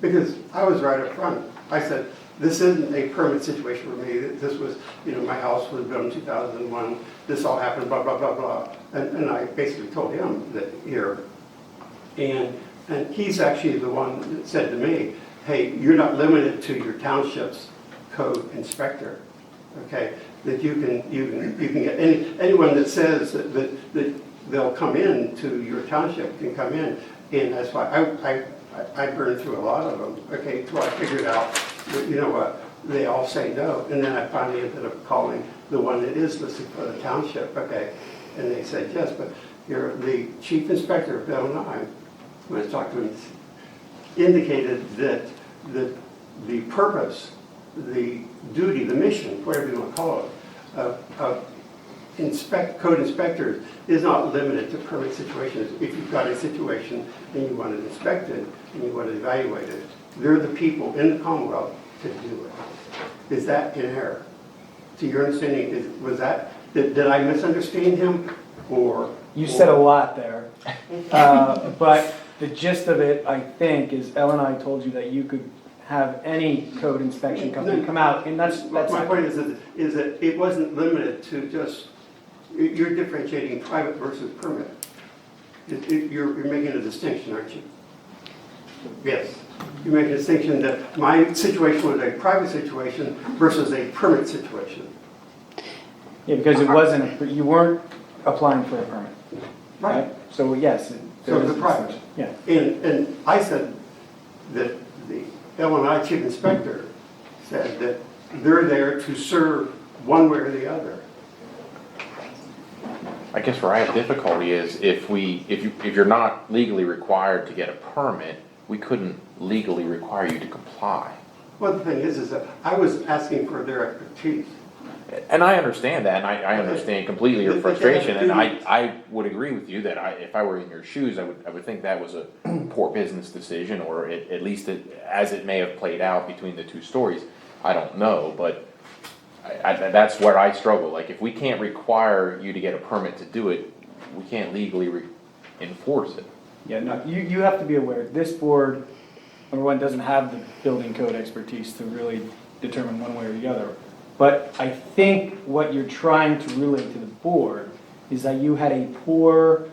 Because I was right up front. I said, this isn't a permit situation for me. This was, you know, my house was built in 2001. This all happened, blah, blah, blah, blah. And I basically told him that here. And he's actually the one that said to me, hey, you're not limited to your township's code inspector, okay? That you can get anyone that says that they'll come in to your township can come in, and that's why I burned through a lot of them, okay, until I figured out that, you know what, they all say no, and then I finally ended up calling the one that is listed for the township, okay, and they said yes, but you're the chief inspector of L9, when I talked to him, indicated that the purpose, the duty, the mission, whatever you want to call it, of code inspectors is not limited to permit situations. If you've got a situation and you want it inspected and you want it evaluated, they're the people in the Commonwealth to do it. Is that in error? To your understanding, did I misunderstand him, or? You said a lot there, but the gist of it, I think, is Ellen and I told you that you could have any code inspection company come out, and that's. My point is that it wasn't limited to just, you're differentiating private versus permit. You're making a distinction, aren't you? Yes. You're making a distinction that my situation was a private situation versus a permit situation. Yeah, because it wasn't, you weren't applying for a permit. Right. So yes. So it's a private. Yeah. And I said that the L&I chief inspector said that they're there to serve one way or the other. I guess where I have difficulty is if you're not legally required to get a permit, we couldn't legally require you to comply. Well, the thing is that I was asking for their expertise. And I understand that, and I understand completely your frustration, and I would agree with you that if I were in your shoes, I would think that was a poor business decision, or at least as it may have played out between the two stories. I don't know, but that's where I struggle. Like, if we can't require you to get a permit to do it, we can't legally enforce it. Yeah, no, you have to be aware, this board, number one, doesn't have the building code expertise to really determine one way or the other. But I think what you're trying to relay to the board is that you had a poor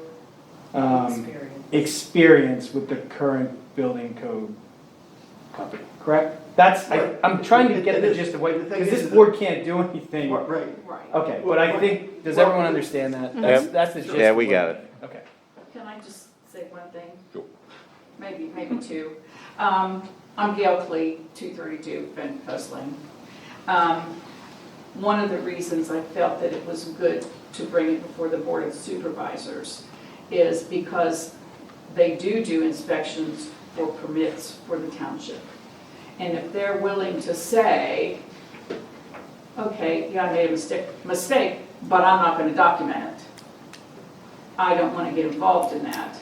experience with the current building code company, correct? I'm trying to get the gist of what, because this board can't do anything. Right. Okay, but I think, does everyone understand that? That's the gist. Yeah, we got it. Okay. Can I just say one thing? Sure. Maybe two. I'm Gail Clee, 232 Van Post Lane. One of the reasons I felt that it was good to bring it before the Board of Supervisors is because they do inspections for permits for the township. And if they're willing to say, okay, yeah, I made a mistake, but I'm not going to document it. I don't want to get involved in that.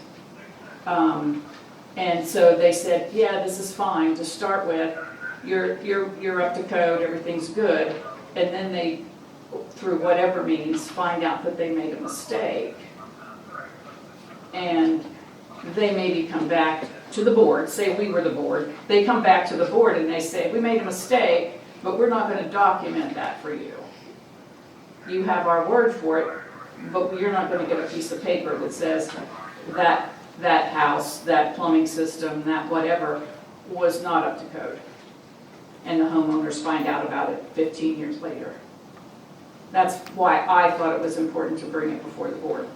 And so they said, yeah, this is fine to start with. You're up to code, everything's good. And then they, through whatever means, find out that they made a mistake. And they maybe come back to the board, say we were the board. They come back to the board and they say, we made a mistake, but we're not going to document that for you. You have our word for it, but you're not going to get a piece of paper that says that house, that plumbing system, that whatever was not up to code. And the homeowners find out about it 15 years later. That's why I thought it was important to bring it before the board.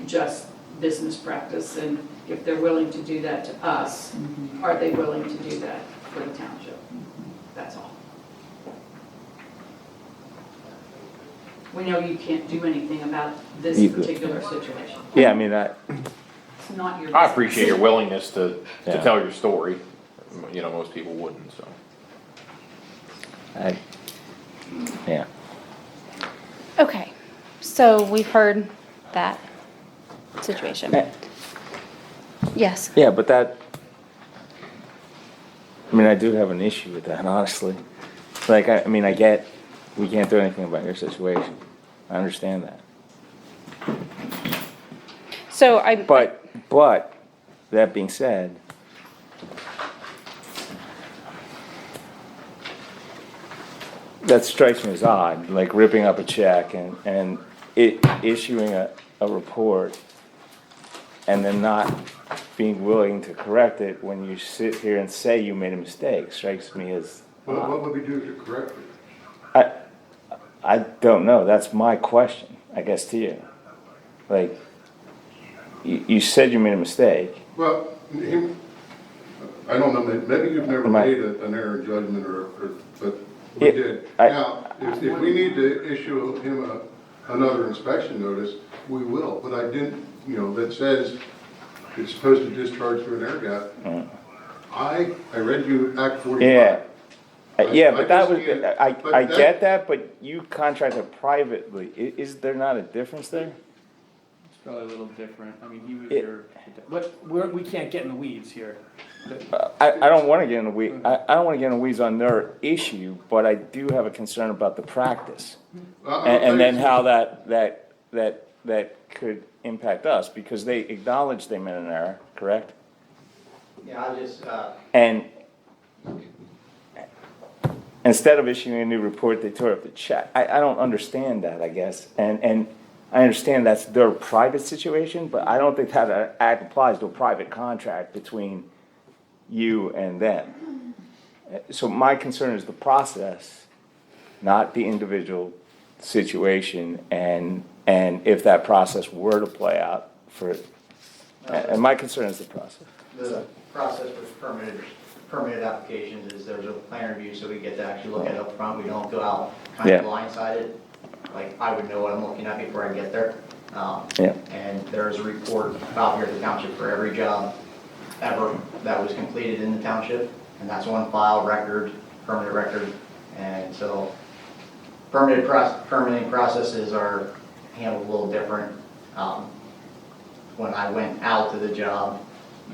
Just business practice, and if they're willing to do that to us, are they willing to do that for the township? That's all. We know you can't do anything about this particular situation. Yeah, I mean, It's not your business. I appreciate your willingness to tell your story. You know, most people wouldn't, so. Yeah. Okay, so we've heard that situation. Yes. Yeah, but that, I mean, I do have an issue with that, honestly. Like, I mean, I get we can't do anything about your situation. I understand that. So But, that being said, that strikes me as odd, like ripping up a check and issuing a report and then not being willing to correct it when you sit here and say you made a mistake strikes me as Well, what would we do to correct it? I don't know. That's my question, I guess, to you. Like, you said you made a mistake. Well, I don't know, maybe you've never made an error in judgment, but we did. Now, if we need to issue him another inspection notice, we will, but I didn't, that says it's supposed to discharge through an air gap. I read you Act 45. Yeah, but that was, I get that, but you contracted privately. Is there not a difference there? It's probably a little different. I mean, he was but we can't get in the weeds here. I don't want to get in the weeds. I don't want to get in the weeds on their issue, but I do have a concern about the practice, and then how that could impact us, because they acknowledged they made an error, correct? Yeah, I'll just, And instead of issuing a new report, they tore up the check. I don't understand that, I guess. And I understand that's their private situation, but I don't think that act applies to a private contract between you and them. So my concern is the process, not the individual situation, and if that process were to play out for, and my concern is the process. The process with permitted applications is there's a plan review, so we get to actually look at it up front. We don't go out kind of blindsided. Like, I would know what I'm looking at before I get there. And there's a report about here at the township for every job ever that was completed in the township, and that's one file record, permanent record. And so permitting processes are handled a little different. When I went out to the job,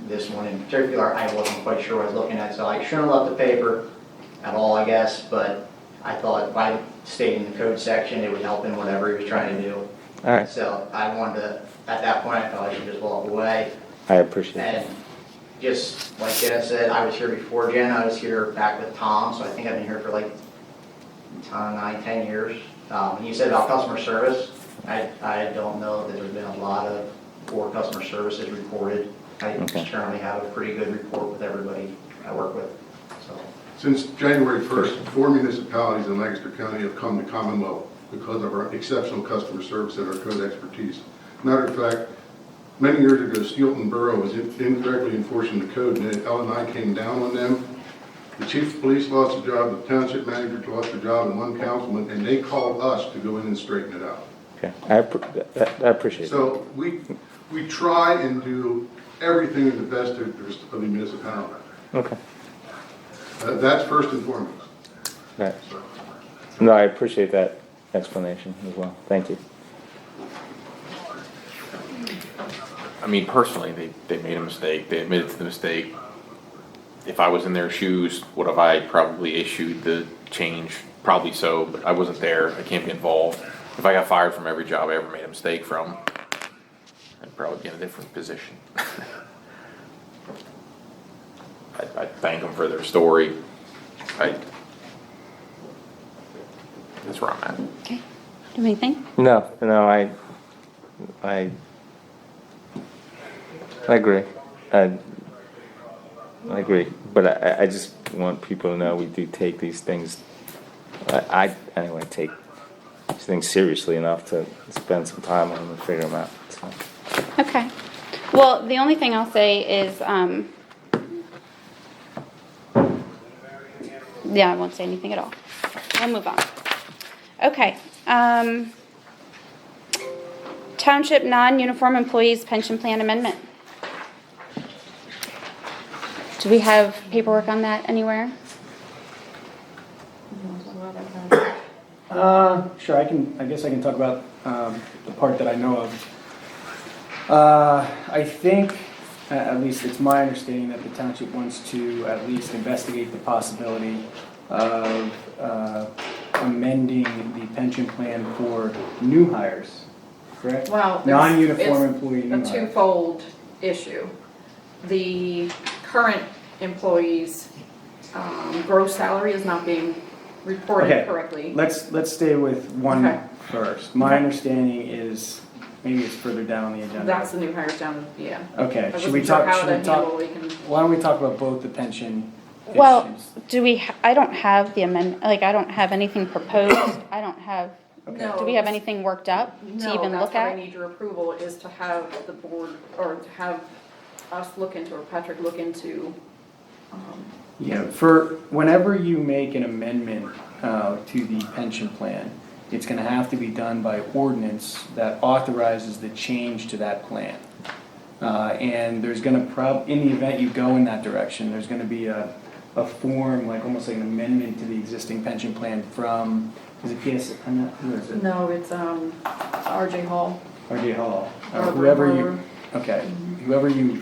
this one in particular, I wasn't quite sure what I was looking at, so I shouldn't have left the paper at all, I guess, but I thought by stating the code section, it would help him whatever he was trying to do. All right. So I wanted to, at that point, I thought I should just walk away. I appreciate that. And just like Jenna said, I was here before Jenna, I was here back with Tom, so I think I've been here for like 9, 10 years. You said about customer service, I don't know that there's been a lot of poor customer services reported. I currently have a pretty good report with everybody I work with. So. Since January 1st, 4 municipalities in Lancaster County have come to Commonwealth because of our exceptional customer service and our code expertise. Matter of fact, many years ago, Steelton Borough was incorrectly enforcing the code, and L&I came down on them. The chief of police lost a job, the township manager lost a job, and one councilman, and they called us to go in and straighten it out. Okay, I appreciate it. So we try and do everything in the best interest of the municipality. Okay. That's first and foremost. Right. No, I appreciate that explanation as well. Thank you. I mean, personally, they made a mistake. They admitted to the mistake. If I was in their shoes, would have I probably issued the change? Probably so, but I wasn't there. I can't be involved. If I got fired from every job I ever made a mistake from, I'd probably be in a different position. I thank them for their story. That's where I'm at. Okay. Do you have anything? No, I agree. I agree, but I just want people to know we do take these things. Anyway, take these things seriously enough to spend some time on them and figure them out. So. Okay. Well, the only thing I'll say is, yeah, I won't say anything at all. We'll move on. Okay. Township non-uniform employees pension plan amendment. Do we have paperwork on that anywhere? Sure, I guess I can talk about the part that I know of. I think, at least it's my understanding that the township wants to at least investigate the possibility of amending the pension plan for new hires, correct? Well, non-uniform employee new it's a hires. twofold issue. The current employees' gross salary is not being reported correctly. Let's stay with one first. My understanding is, maybe it's further down on the agenda. That's the new hires down, yeah. Okay, I should we wasn't sure talk, how to handle, we can. why don't we talk about both the pension issues? Well, I don't have the amendment, like, I don't have anything proposed. I don't have, No. do we have anything worked up to even look No, that's what I at? need your approval, is to have the board, or to have us look into, or Patrick look into. Yeah, for whenever you make an amendment to the pension plan, it's gonna have to be done by ordinance that authorizes the change to that plan. And there's gonna in the event you go in that direction, there's gonna be a form, like almost like an amendment to the existing pension plan from, is it PS, I'm not, who is it? No, it's RJ Hall. RJ Hall. Or- Whoever or- you, okay, whoever you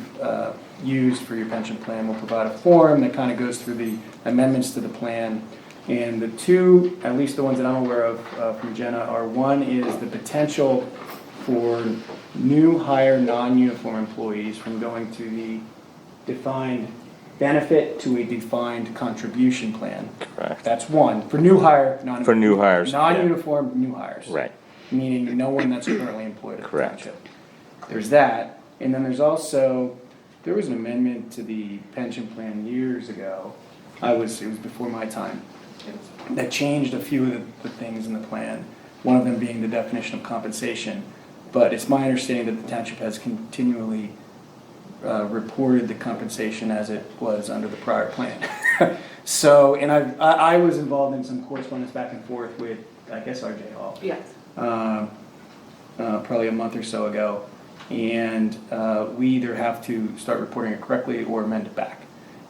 used for your pension plan will provide a form that kind of goes through the amendments to the plan. And the two, at least the ones that I'm aware of from Jenna, are one is the potential for new hire non-uniform employees from going to the defined benefit to a defined contribution plan. Correct. That's one, for new hire, non. For new hires, yeah. Non-uniform, new hires. Right. Meaning no one that's currently employed at the Correct. township. There's that, and then there's also, there was an amendment to the pension plan years ago. It was before my time, that changed a few of the things in the plan, one of them being the definition of compensation. But it's my understanding that the township has continually reported the compensation as it was under the prior plan. So, and I was involved in some correspondence back and forth with, I guess, RJ Hall. Yes. Probably a month or so ago. And we either have to start reporting it correctly or amend it back.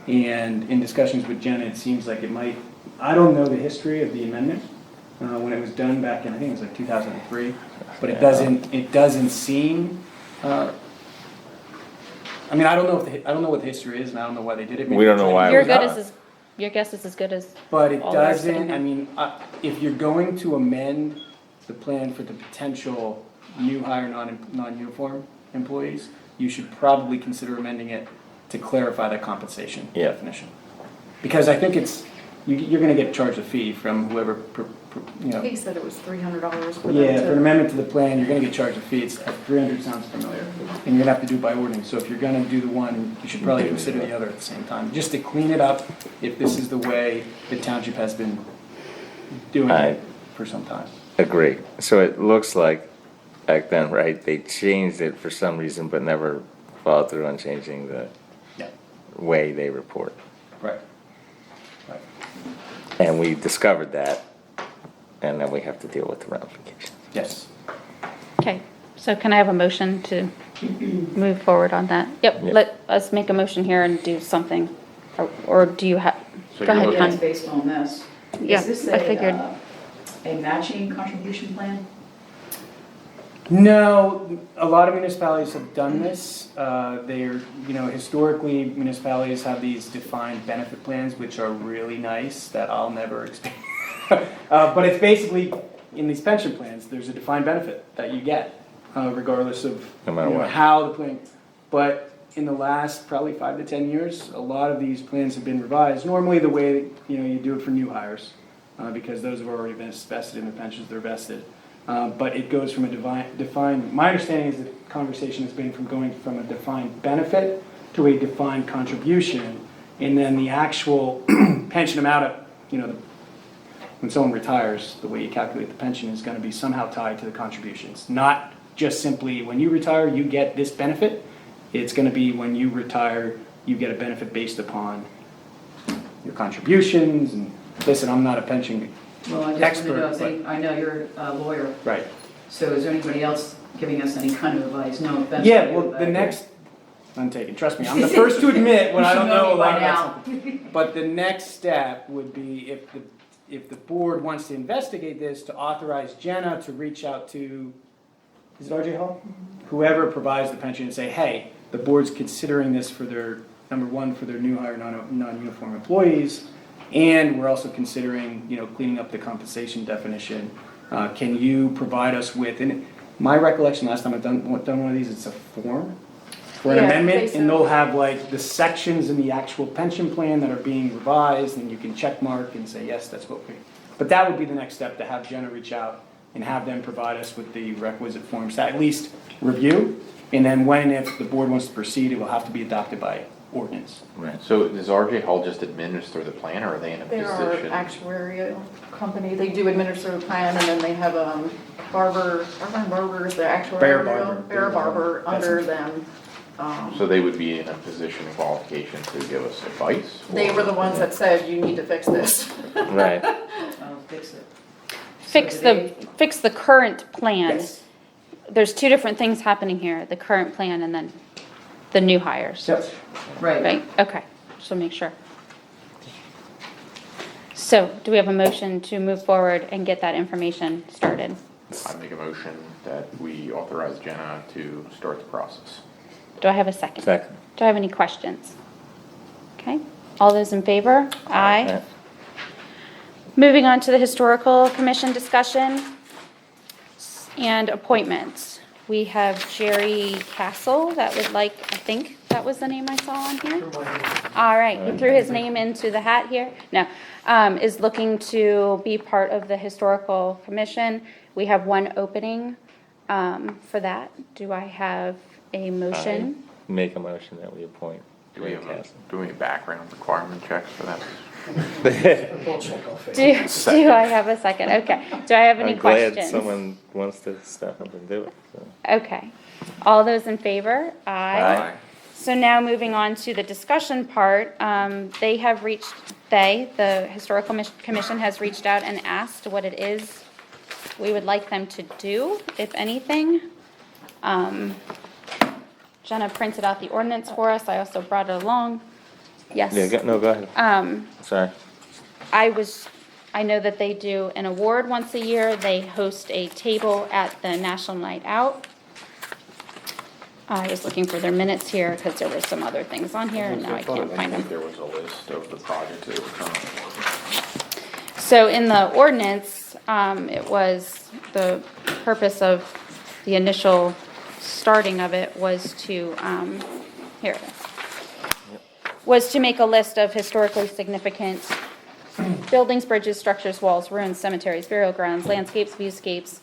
And in discussions with Jenna, it seems like it might, I don't know the history of the amendment when it was done back in, I think it was like 2003. But it doesn't seem, I mean, I don't know what the history is, and I don't know why they did it. We don't know why it Your was done. Your guess is as good as. But it all of ours sitting doesn't, I here. mean, if you're going to amend the plan for the potential new hire non-uniform employees, you should probably consider amending it to clarify the compensation Yeah. definition. Because I think you're gonna get charged a fee from whoever, you know. He said it was $300 for them Yeah, for an to. amendment to the plan, you're gonna get charged a fee, it's, 300 sounds familiar, and you're gonna have to do it by ordinance, so if you're gonna do the one, you should probably consider the other at the same time, just to clean it up, if this is the way the township has been doing it for some time. Agree. So it looks like back then, right, they changed it for some reason, but never followed through on changing the Yeah. way they report. Right. Right. And we discovered that, and then we have to deal with the ramifications. Yes. Okay, so can I have a motion to move forward on that? Yep, Yep. let us make a motion here and do something, or do you have, So go you're ahead, looking- That's Con. based on this. Yeah, Is this I figured. a matching contribution plan? No, a lot of municipalities have done this. They're, you know, historically municipalities have these defined benefit plans, which are really nice, that I'll never experience. But it's basically, in these pension plans, there's a defined benefit that you get, regardless of No matter you know, what. how the plan. But in the last probably 5 to 10 years, a lot of these plans have been revised. Normally the way, you know, you do it for new hires, because those have already been vested in the pensions, they're vested. But it goes from a defined, my understanding is the conversation has been from going from a defined benefit to a defined contribution, and then the actual pension amount of, you know, when someone retires, the way you calculate the pension is gonna be somehow tied to the contributions. Not just simply, when you retire, you get this benefit. It's gonna be when you retire, you get a benefit based upon your contributions, and listen, I'm not a pension Well, I just want to expert, know, but- I know you're a lawyer, right. so is there anybody else giving us any kind of advice? No offense. to Yeah, you, well, but- the next, I'm taking, trust me, I'm the first to admit when I don't know a by lot about now. something. But the next step would be if the board wants to investigate this, to authorize Jenna to reach out to, is it RJ Hall? Whoever provides the pension and say, hey, the board's considering this for their, number one, for their new hire non-uniform employees, and we're also considering, you know, cleaning up the compensation definition. Can you provide us with, and my recollection, last time I've done one of these, it's a form for an Yeah, amendment, basically. and they'll have like the sections in the actual pension plan that are being revised, and you can check mark and say, yes, that's what we, but that would be the next step, to have Jenna reach out and have them provide us with the requisite forms to at least review, and then when, if the board wants to proceed, it will have to be adopted by ordinance. Right. So does RJ Hall just administer the plan, or are they in a They are position? actuarial company. They do administer the plan, and then they have Barber is the actuarial, Bear Barber under them. So they would be in a position of qualification to give us advice? They were the ones that said, you need to fix this. Right. I'll fix it. Fix the current plan. Yes. There's two different things happening here, the current plan and then the new hires. Yep. Right. Okay, just to make sure. So, do we have a motion to move forward and get that information started? I make a motion that we authorize Jenna to start the process. Do I have a second? Second. Do I have any questions? Okay, all those in favor? Aye. Moving on to the Historical Commission discussion and appointments. We have Jerry Castle that would like, I think, that was the name I saw on here? All right, he threw his name into the hat here. No, is looking to be part of the Historical Commission. We have one opening for that. Do I have a motion? Make a motion that we appoint. Do we have background requirement checks for that? Do I have a second? Okay. Do I have any I'm glad questions? someone wants to step up and do it. So. Okay. All those in favor? Aye. So now moving on to the discussion part, the Historical Commission has reached out and asked what it is we would like them to do, if anything. Jenna printed out the ordinance for us. I also brought it along. Yes. Yeah, go ahead. Sorry. I know that they do an award once a year. They host a table at the National Night Out. I was looking for their minutes here because there were some other things on here and now I can't find them. There was a list of the projects they were currently working. So in the ordinance, it was, the purpose of the initial starting of it was to, here it is. Was to make a list of historically significant buildings, bridges, structures, walls, ruins, cemeteries, burial grounds, landscapes, viewscapes,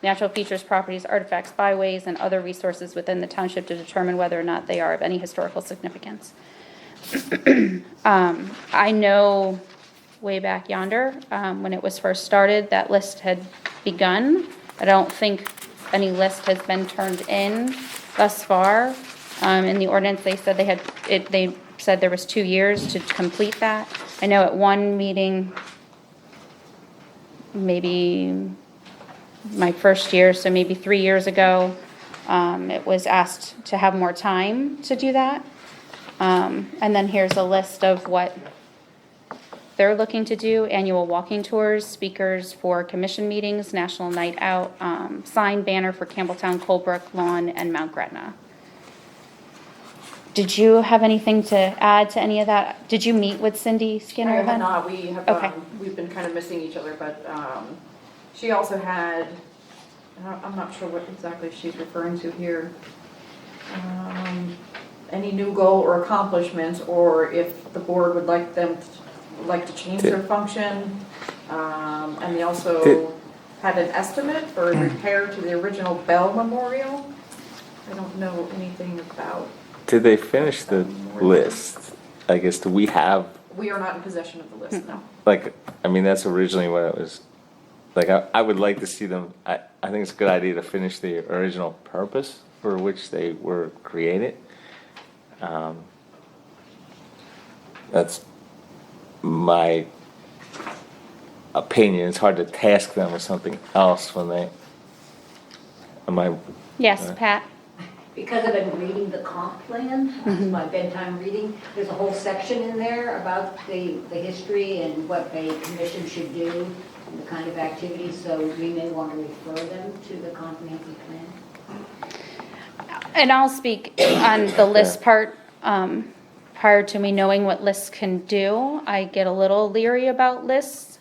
natural features, properties, artifacts, byways, and other resources within the township to determine whether or not they are of any historical significance. I know way back yonder, when it was first started, that list had begun. I don't think any list has been turned in thus far. In the ordinance, they said they said there was 2 years to complete that. I know at one meeting, maybe my first year, so maybe 3 years ago, it was asked to have more time to do that. And then here's a list of what they're looking to do: annual walking tours, speakers for commission meetings, national night out, sign banner for Campbelltown, Colebrook, Lawn, and Mount Gretna. Did you have anything to add to any of that? Did you meet with Cindy Skinner I have then? not, we have, Okay. we've been kind of missing each other, but, she also had, I'm not sure what exactly she's referring to here. Any new goal or accomplishment, or if the board would like to change their function. And they also had an estimate for repair to the original Bell Memorial. I don't know anything about. Did they finish the list? I guess, do we have, We are not in possession of the list, no. like, I mean, that's originally what it was. Like, I would like to see them, I think it's a good idea to finish the original purpose for which they were created. That's my opinion. It's hard to task them with something else when they, Yes, Pat? Because I've been reading the comp plan, my bedtime reading, there's a whole section in there about the history and what a commission should do and the kind of activities, so we may want to refer them to the comprehensive plan. And I'll speak on the list part. Prior to me knowing what lists can do, I get a little leery about lists.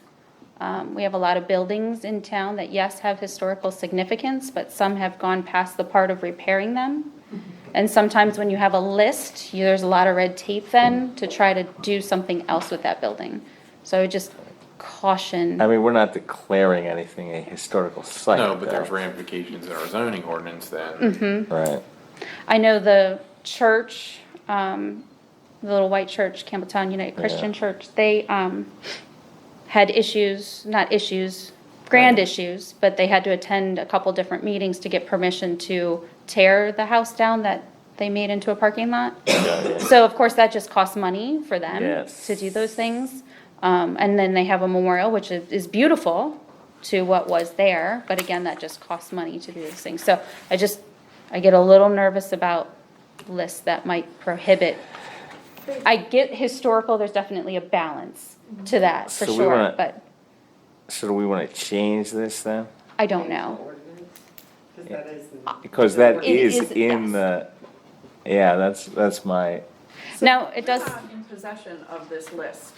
We have a lot of buildings in town that, yes, have historical significance, but some have gone past the part of repairing them. And sometimes when you have a list, there's a lot of red tape then to try to do something else with that building. So I would just caution. I mean, we're not declaring anything a historical site. No, but though. there's ramifications in our zoning ordinance that. Right. I know the church, the little white church, Campbelltown United Christian Church, they had issues, not issues, grand issues, but they had to attend a couple different meetings to get permission to tear the house down that they made into a parking lot. So of course that just costs money for them to do those things. And then they have a memorial, which is beautiful to what was there, but again, that just costs money to do those things. So I get a little nervous about lists that might prohibit. I get historical, there's definitely a balance to that, for So sure, but So do we want to change this then? I don't know. Because that It is is, in the, yeah, that's my, Now, it does, We're not in possession of this list,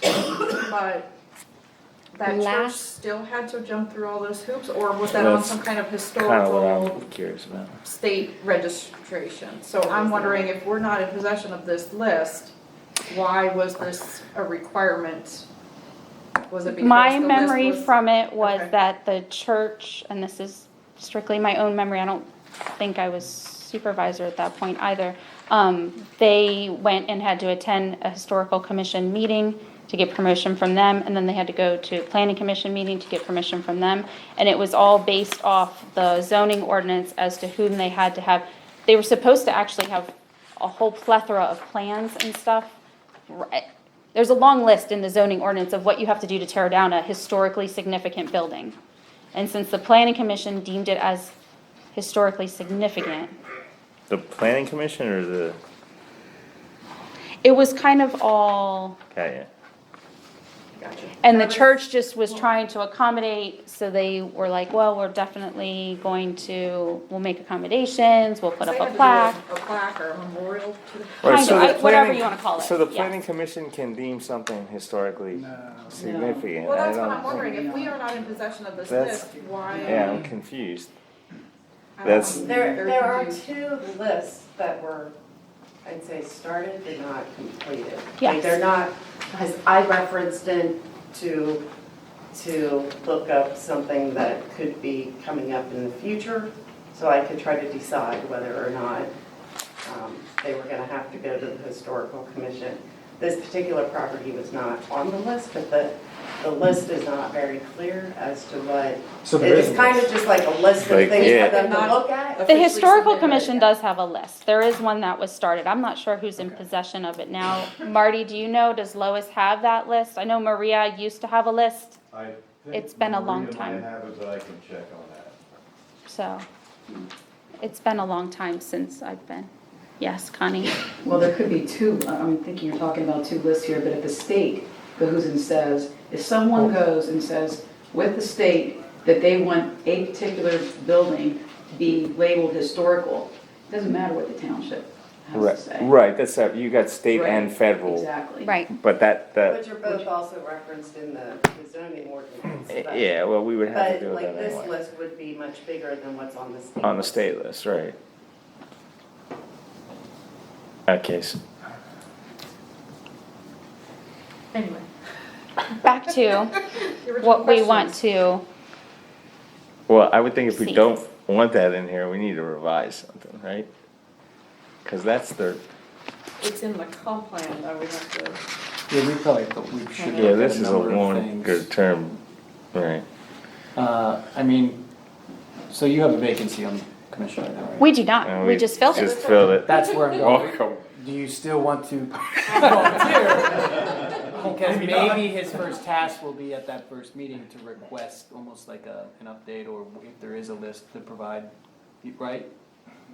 but that church Last- still had to jump through all those hoops, or was that on That's some kind of Kind of what historical I'm curious about. state registration? So I'm wondering if we're not in possession of this list, why was this a requirement? Was it because My the list memory was- from it was Okay. that the church, and this is strictly my own memory, I don't think I was supervisor at that point either. They went and had to attend a historical commission meeting to get permission from them, and then they had to go to a planning commission meeting to get permission from them. And it was all based off the zoning ordinance as to whom they had to have. They were supposed to actually have a whole plethora of plans and stuff. There's a long list in the zoning ordinance of what you have to do to tear down a historically significant building. And since the planning commission deemed it as historically significant, The planning commission or the, it was kind of all, okay, and the church just was trying to accommodate, so they were like, well, we're definitely going to, we'll make accommodations, we'll put They up had a to do plaque. A plaque or a memorial to the. Right, Kind so of, the whatever planning- you wanna call it, So the yeah. planning commission can deem something historically significant. Well, I that's what don't- I'm wondering, if we are not in possession of this That's- list, why? Yeah, I'm confused. I don't know. That's, There are confused. two lists that were, I'd say, started but not completed. Like, Yes. they're not, because I referenced it to look up something that could be coming up in the future, so I could try to decide whether or not they were gonna have to go to the historical commission. This particular property was not on the list, but the list is not very clear as to what. So there is It's a kind of list. just like a list of Like, things yeah. for them to look at. The Officially historical submitted. commission does have a list. There is one that was started. I'm not sure who's in possession of it now. Marty, do you know, does Lois have that list? I know Maria used to have a list, I think It's been a long Maria time. might have it, but I can check on that. so it's been a long time since I've been. Yes, Connie? Well, there could be two, I'm thinking you're talking about two lists here, but if the state goes and says, if someone goes and says with the state that they want a particular building to be labeled historical, it doesn't matter what the township has right, to say. right, that's, you got state Right, and federal. Exactly. Right. But that, But you're both also referenced in the zoning ordinance. but- yeah, well, we would have to do But it like that this anyway. list would be much bigger than what's on the state. On the list. state list, right. Okay, so Anyway. Back to The original what we want questions. to, well, I would think if we See. don't want that in here, we need to revise something, right? Cause that's the, It's in the comp plan, though, we have to. Yeah, we probably thought we should yeah, look this at is a number of longer things. term, right? I mean, so you have a vacancy on the commission right now, right? we do not, And we just filled Just it. filled it. That's where I'm going. Welcome. Do you still want to volunteer? Because maybe his first task will be at that first meeting to request almost like an update, or if there is a list to provide, right?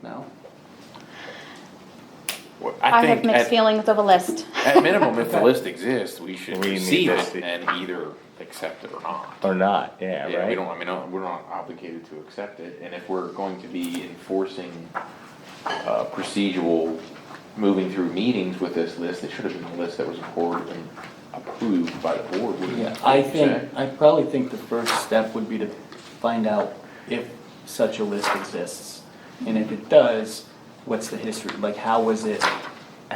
No? Well, I have think mixed at- feelings of a list. At minimum, if the list exists, we should We need receive to it see- and either accept it or not. Or not, yeah, Yeah, we right? don't, I mean, we're not obligated to accept it, and if we're going to be enforcing, procedural, moving through meetings with this list, it should have been a list that was approved by the board, wouldn't Yeah, it? I probably think the first step would be to find out if such a list exists. And if it does, what's the history, like how was it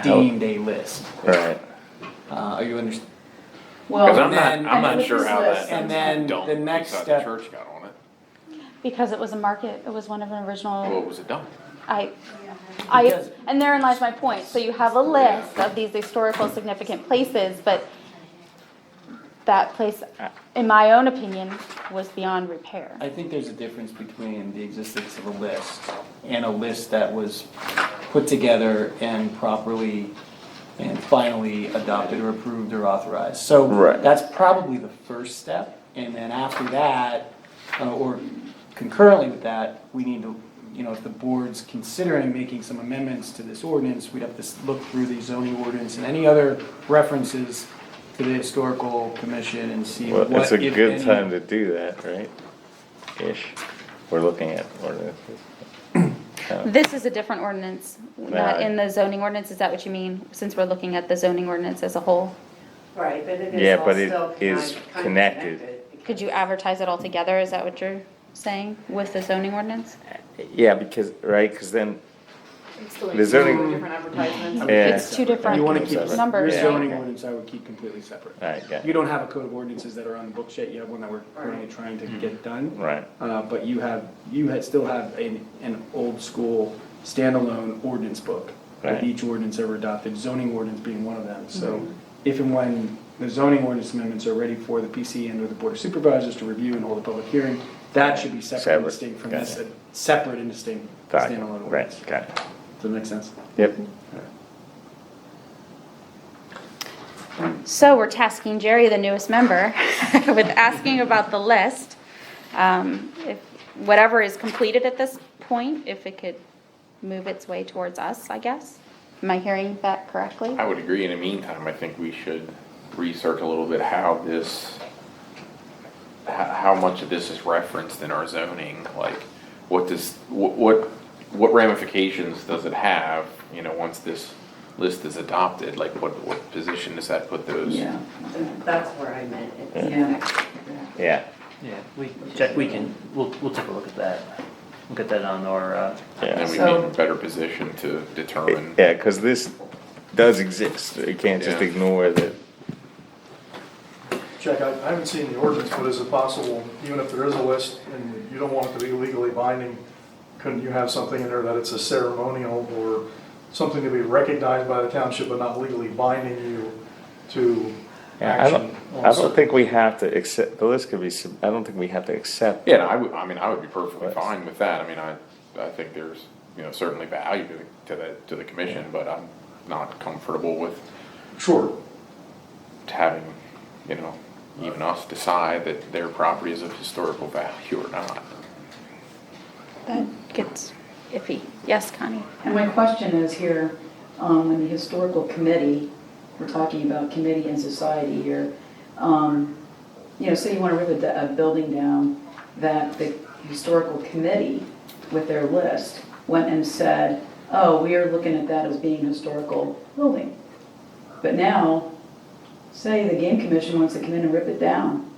deemed a list? Right. Are you under? Well, Cause then- I'm not with sure this how list, that. And then dump the next inside step- The church got on it. Because it was a market, it was one of an Well, original, it was a dump. Because- and therein lies my point. So you have a list of these historical significant places, but that place, in my own opinion, was beyond repair. I think there's a difference between the existence of a list and a list that was put together and properly and finally adopted or approved or authorized. So Right. that's probably the first step, and then after that, or concurrently with that, we need to, if the board's considering making some amendments to this ordinance, we'd have to look through the zoning ordinance and any other references to the historical commission and see Well, what, it's a if good any- time to do that, right? Ish. We're looking at ordinances. This is a different ordinance, not Yeah. in the zoning ordinance, is that what you mean? Since we're looking at the zoning ordinance as a whole? Right, but it is Yeah, all but it still is kind of connected. Could you advertise it all together? Is that what you're saying with the zoning ordinance? Yeah, because, right, because then, It's still The zoning- two different advertisements. Yeah. It's two different You wanna keep, numbers. your right? zoning ordinance I would keep completely separate. right, yeah, You don't have a code of ordinances that are on the books yet, you have one that we're currently trying to get done. right. But still have an old school standalone ordinance book. With Right. each ordinance ever adopted, zoning ordinance being one of them. So if and when the zoning ordinance amendments are ready for the PC and or the Board of Supervisors to review and hold a public hearing, that should be separate and Separate. distinct from Got this, it. separate and distinct Got it. standalone Right, ordinance. got it. Does that make sense? Yep. So we're tasking Jerry, the newest member, with asking about the list. If whatever is completed at this point, if it could move its way towards us, I guess. Am I hearing that correctly? I would agree. In the meantime, I think we should research a little bit how much of this is referenced in our zoning. Like, what ramifications does it have, once this list is adopted? Like, what position does that put those? Yeah, That's where I meant it. yeah. Yeah, We'll take a look at that. We'll get that on our, And then we'd So- be in a better position to determine. yeah, because this does exist. You can't just Yeah. ignore that. Check, I haven't seen the ordinance, but is it possible, even if there is a list and you don't want it to be legally binding, couldn't you have something in there that it's a ceremonial or something to be recognized by the township but not legally binding you to Yeah, action? I don't think we have to accept, the list could be, I don't think we have to accept. Yeah, no, I would be perfectly fine with that. I mean, I think there's, certainly value to the commission, but I'm not comfortable with Sure. having, even us decide that their property is of historical value or not. That gets iffy. Yes, Connie? And my question is here, in the historical committee, we're talking about committee and society here. Say you want to rip a building down, that the historical committee with their list went and said, oh, we are looking at that as being a historical building. But now, say the game commission wants to come in and rip it down.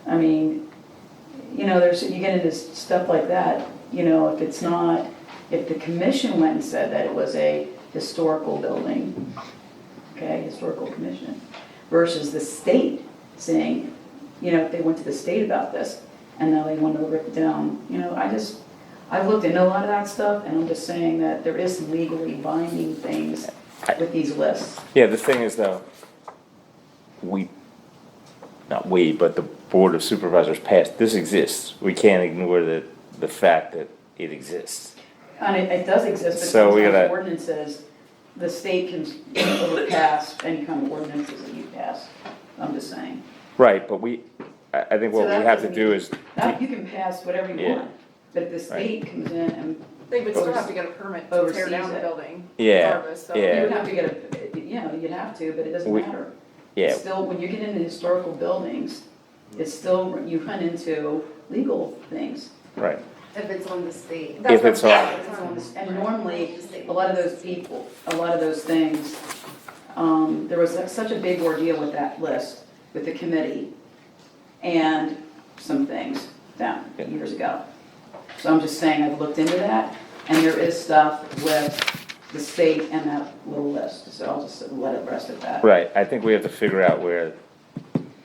I mean, you get into stuff like that, if the commission went and said that it was a historical building, okay, historical commission, versus the state saying, if they went to the state about this, and now they want to rip it down, I've looked into a lot of that stuff, and I'm just saying that there is some legally binding things with these lists. Yeah, the thing is though, not we, but the Board of Supervisors passed, this exists. We can't ignore the fact that it exists. And it does exist, but So we sometimes gotta- ordinances, the state can overpass any kind of ordinances that you pass. I'm just saying. Right, but I think what So we that have to doesn't do mean- is, That, you can pass whatever you Yeah. want, but if the state comes in and They would still have to get a permit to tear down the Oversees it. building. Yeah, regardless, so- yeah. you would have to you'd have to, but it doesn't We- matter. yeah, It's still, when you get into historical buildings, it's still, you run into legal things. right. If it's on the state. If it's on, And normally, a lot of those people, a lot of those things, there was such a big ordeal with that list, with the committee, and some things down years ago. So I'm just saying, I've looked into that, and there is stuff with the state and that little list, so I'll just let it rest at that. right, I think we have to figure out where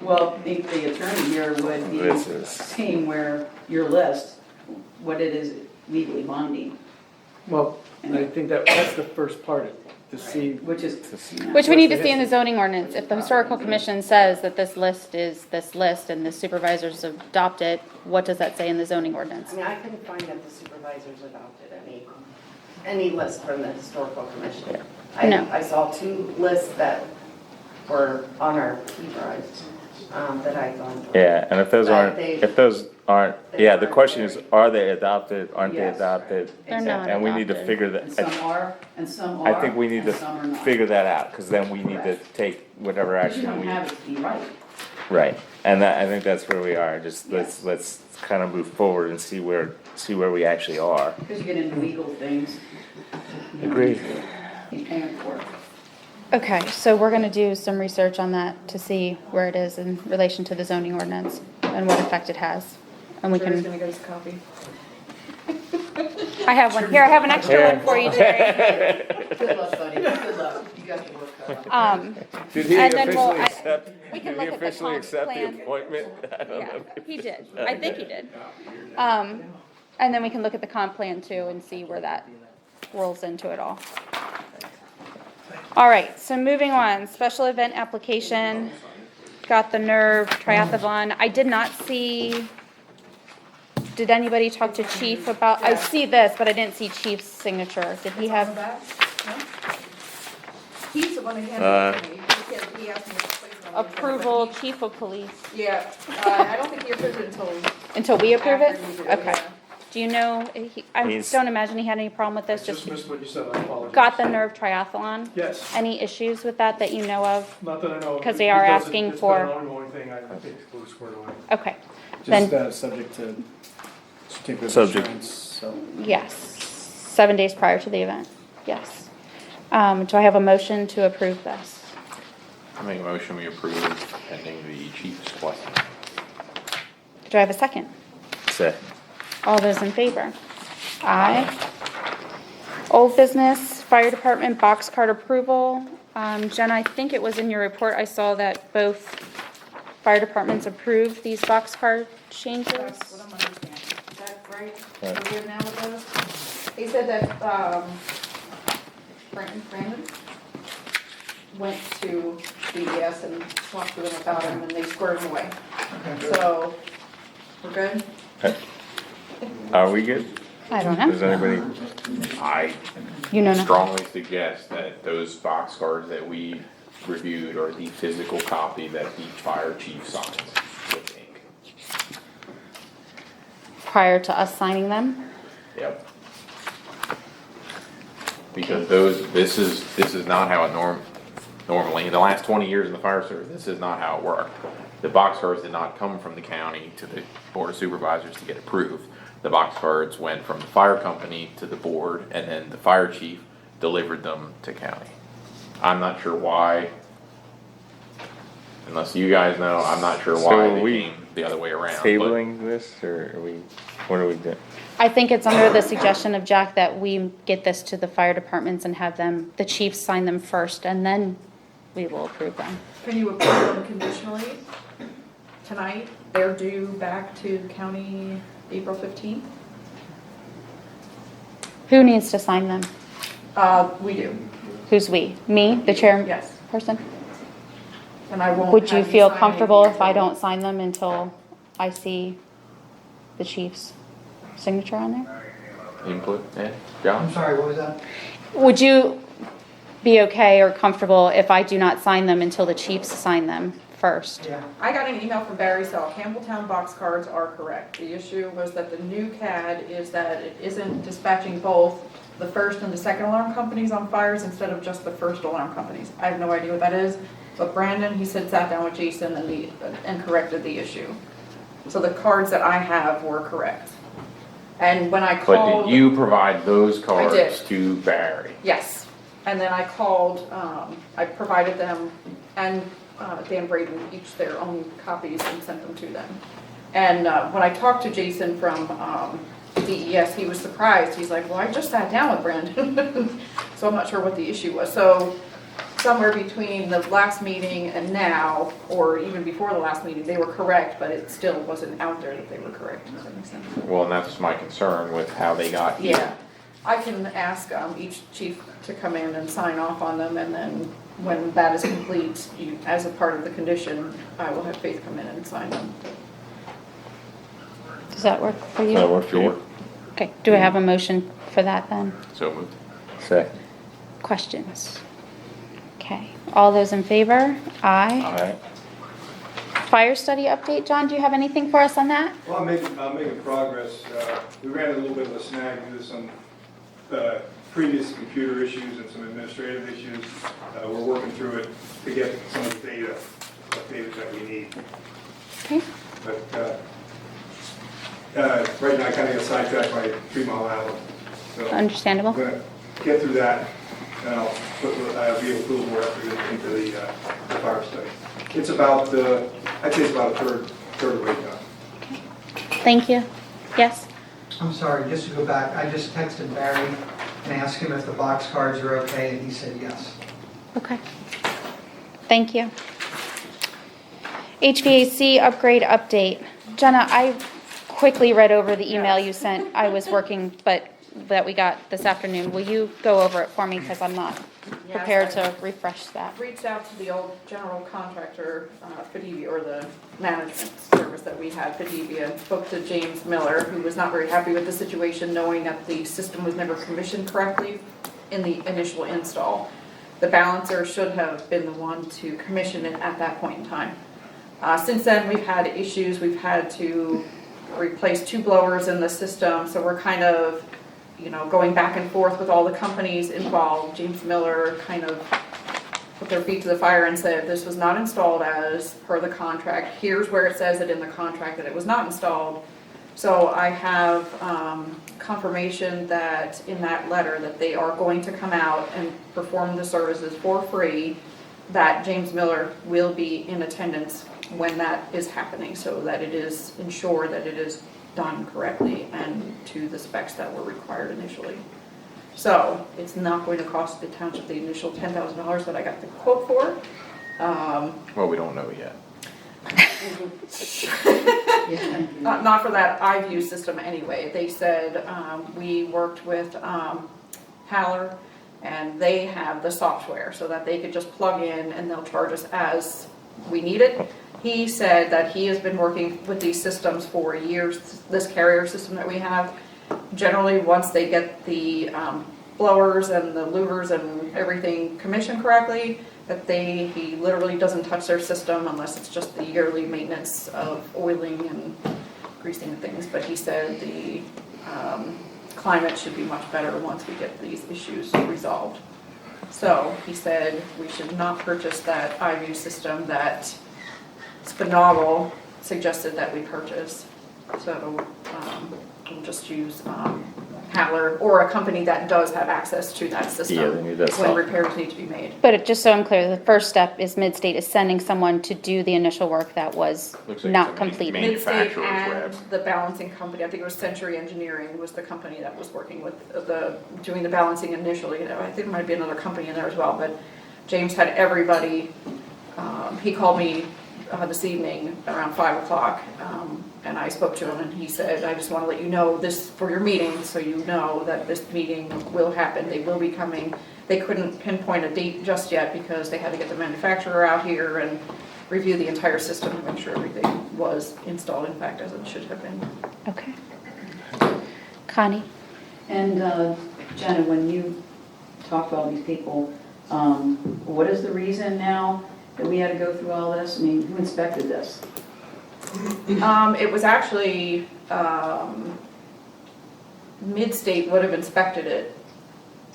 Well, I think the attorney here would be this is. seeing where your list, what it is legally binding, Well, I think that's the first part, to see. which is. Which we need to see in the zoning ordinance. If the historical commission says that this list is this list and the supervisors adopt it, what does that say in the zoning ordinance? I mean, I couldn't find that the supervisors adopted any list from the historical commission. No. I saw two lists that were on our key drives, that I gone through. Yeah, and if those aren't, They yeah, the aren't question is, are they adopted, aren't they Yes. adopted? They're not And we need to adopted. figure And some that, are, and some are. I think we need to and some are not. figure that out, because then we need to take whatever Because you action don't we. have it to be right. Right, and I think that's where we are, just let's kind of move forward and see where we actually are. Because you get into legal things. Agreed. You're paying for it. Okay, so we're gonna do some research on that to see where it is in relation to the zoning ordinance. and what effect it has. And we Jerry's can, gonna get us a copy. I have one, here, I have an extra one for you, Jerry. Good luck, buddy, good luck, you got your work cut out. Did he And then we'll- officially accept, we can did he look at the officially comp accept the plan. appointment? I don't Yeah, know. he did, I think he did. And then we can look at the comp plan too and see where that rolls into it all. All right, so moving on, special event application, got the Nerve Triathlon. I did not see, did anybody talk to Chief about, I see this, but I didn't see Chief's signature. Did he have, He's the one who handed it to me. He asked me to place it on the agenda, but approval, he- Chief of Police? Yeah, I don't think he approved it Until we approve it? After you do, Okay. yeah. Do you know, I He's- don't imagine he had any problem with I this, just just missed what you said, I apologize. got the Nerve Triathlon? Yes, Any issues with that you know of? not that I know of. 'Cause they are Because asking it's been for- an ongoing thing, I think we're squared away. Okay, Just then, subject to certificate of Subject. insurance, so. yes, 7 days prior to the event, yes. Do I have a motion to approve this? I make a motion we approve pending the chief's blessing. Do I have a second? Say. All those in favor? Aye. Old business, fire department box card approval. Jen, I think it was in your report, I saw that both fire departments approved these box card changes. That's what I'm understanding. Is that right? Right. We're good now with those? He said that, Brandon went to BES and talked to them about him and they squared him away. So, we're good? Are we good? I don't know. Does anybody? I You know, no. strongly suggest that those box cards that we reviewed are the physical copy that the fire chief signs with ink. Prior to us signing them? Yep. Because this is not how it normally, in the last 20 years in the fire service, this is not how it worked. The box cards did not come from the county to the board of supervisors to get approved. The box cards went from the fire company to the board, and then the fire chief delivered them to county. I'm not sure why, unless you guys know, I'm not sure So why are they we came the other way around. but- Tabling this, or are we, what are we doing? I think it's under the suggestion of Jack that we get this to the fire departments and have them, the chiefs sign them first, and then we will approve them. Can you approve them conditionally tonight? They're due back to the county April 15th? Who needs to sign them? We do, Who's we? Me, the chair yes. person? And I won't Would you have feel sign comfortable anything if I until- don't sign them until I see the chief's signature on there? Input, yeah, John? I'm sorry, what was that? Would you be okay or comfortable if I do not sign them until the chiefs sign them first? Yeah. I got an email from Barry Sell, Campbelltown box cards are correct. The issue was that the new CAD is that it isn't dispatching both the first and the second alarm companies on fires instead of just the first alarm companies. I have no idea what that is, but Brandon, he said, sat down with Jason and corrected the issue. So the cards that I have were correct. And when I But called. did you provide those did. cards to Barry? Yes, and then I called, I provided them and Dan Braden each their own copies and sent them to them. And when I talked to Jason from DES, he was surprised. He's like, well, I just sat down with Brandon. So I'm not sure what the issue was. So somewhere between the last meeting and now, or even before the last meeting, they were correct, but it still wasn't out there that they were correct. Does that make sense? Well, and that's my concern with how they got here. Yeah, I can ask each chief to come in and sign off on them, and then when that is complete, as a part of the condition, I will have Faith come in and sign them. Does that work for you? That work for you? Okay, do I have a motion for that then? So moved. Second. Questions? Okay, all those in favor? Aye. Alright. Fire study update, John, do you have anything for us on that? Well, I'm making progress. We ran a little bit of a snag due to some previous computer issues and some administrative issues. We're working through it to get some of the data updated that we need. Okay. But right now, I kind of got sidetracked by 3 Mile Island. So Understandable. I'm going to get through that, and I'll be able to put a little more effort into the fire study. It's about, I'd say it's about a third of the way done. Thank you. Yes? I'm sorry, just to go back, I just texted Barry and asked him if the box cards are okay, and he said yes. Okay. Thank you. HVAC upgrade update. Jenna, I quickly read over the email you sent. I was working, but that we got this afternoon. Will you go over it for me, because I'm not prepared to refresh that. Reached out to the old general contractor, Fadivia, or the management service that we had, Fadivia, spoke to James Miller, who was not very happy with the situation, knowing that the system was never commissioned correctly in the initial install. The balancer should have been the one to commission it at that point in time. Since then, we've had issues. We've had to replace 2 blowers in the system, so we're kind of, going back and forth with all the companies involved. James Miller kind of put their feet to the fire and said, this was not installed as per the contract. Here's where it says it in the contract that it was not installed. So I have confirmation that in that letter that they are going to come out and perform the services for free, that James Miller will be in attendance when that is happening, so that it is ensured that it is done correctly and to the specs that were required initially. So it's not going to cost the township the initial $10,000 that I got the quote for. Well, we don't know yet. Not for that iView system anyway. They said, we worked with Haller, and they have the software so that they could just plug in and they'll charge us as we need it. He said that he has been working with these systems for years, this carrier system that we have. Generally, once they get the blowers and the louvers and everything commissioned correctly, that he literally doesn't touch their system unless it's just the yearly maintenance of oiling and greasing things. But he said the climate should be much better once we get these issues resolved. So he said we should not purchase that iView system that Spinagle suggested that we purchase. So we'll just use Haller or a company that does have access to that system when repairs need to be made. But just so I'm clear, the first step is Midstate is sending someone to do the initial work that was not completed. Midstate and the balancing company, I think it was Century Engineering was the company that was working with doing the balancing initially. I think there might be another company in there as well, but James had everybody, he called me this evening around 5 o'clock, and I spoke to him and he said, I just want to let you know this for your meeting, so you know that this meeting will happen. They will be coming. They couldn't pinpoint a date just yet because they had to get the manufacturer out here and review the entire system to make sure everything was installed, in fact, as it should have been. Okay. Connie? And Jenna, when you talk to all these people, what is the reason now that we had to go through all this? I mean, who inspected this? It was actually, Midstate would have inspected it,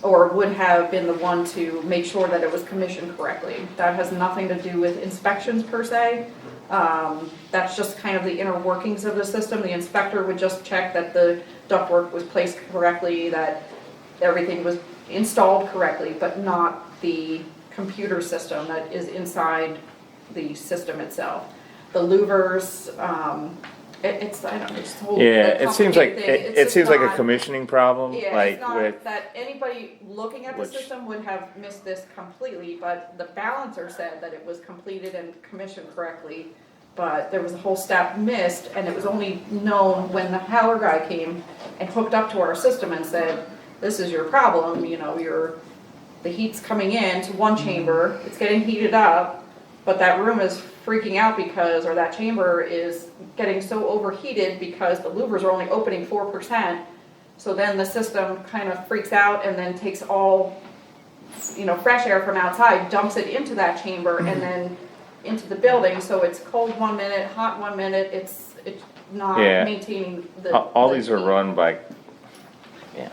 or would have been the one to make sure that it was commissioned correctly. That has nothing to do with inspections per se. That's just kind of the inner workings of the system. The inspector would just check that the ductwork was placed correctly, that everything was installed correctly, but not the computer system that is inside the system itself. The louvers, it's I don't know, it's whole. Yeah, it seems like it seems like a commissioning problem, Yeah, like it's not with that anybody looking at the system would have missed this completely, but the balancer said that it was completed and commissioned correctly. But there was a whole step missed, and it was only known when the Haller guy came and hooked up to our system and said, this is your problem, the heat's coming in to one chamber, it's getting heated up, but that room is freaking out because, or that chamber is getting so overheated because the louvers are only opening 4%. So then the system kind of freaks out and then takes all, fresh air from outside, dumps it into that chamber and then into the building. So it's cold 1 minute, hot 1 minute. It's not maintaining the. All these are run by. Yeah.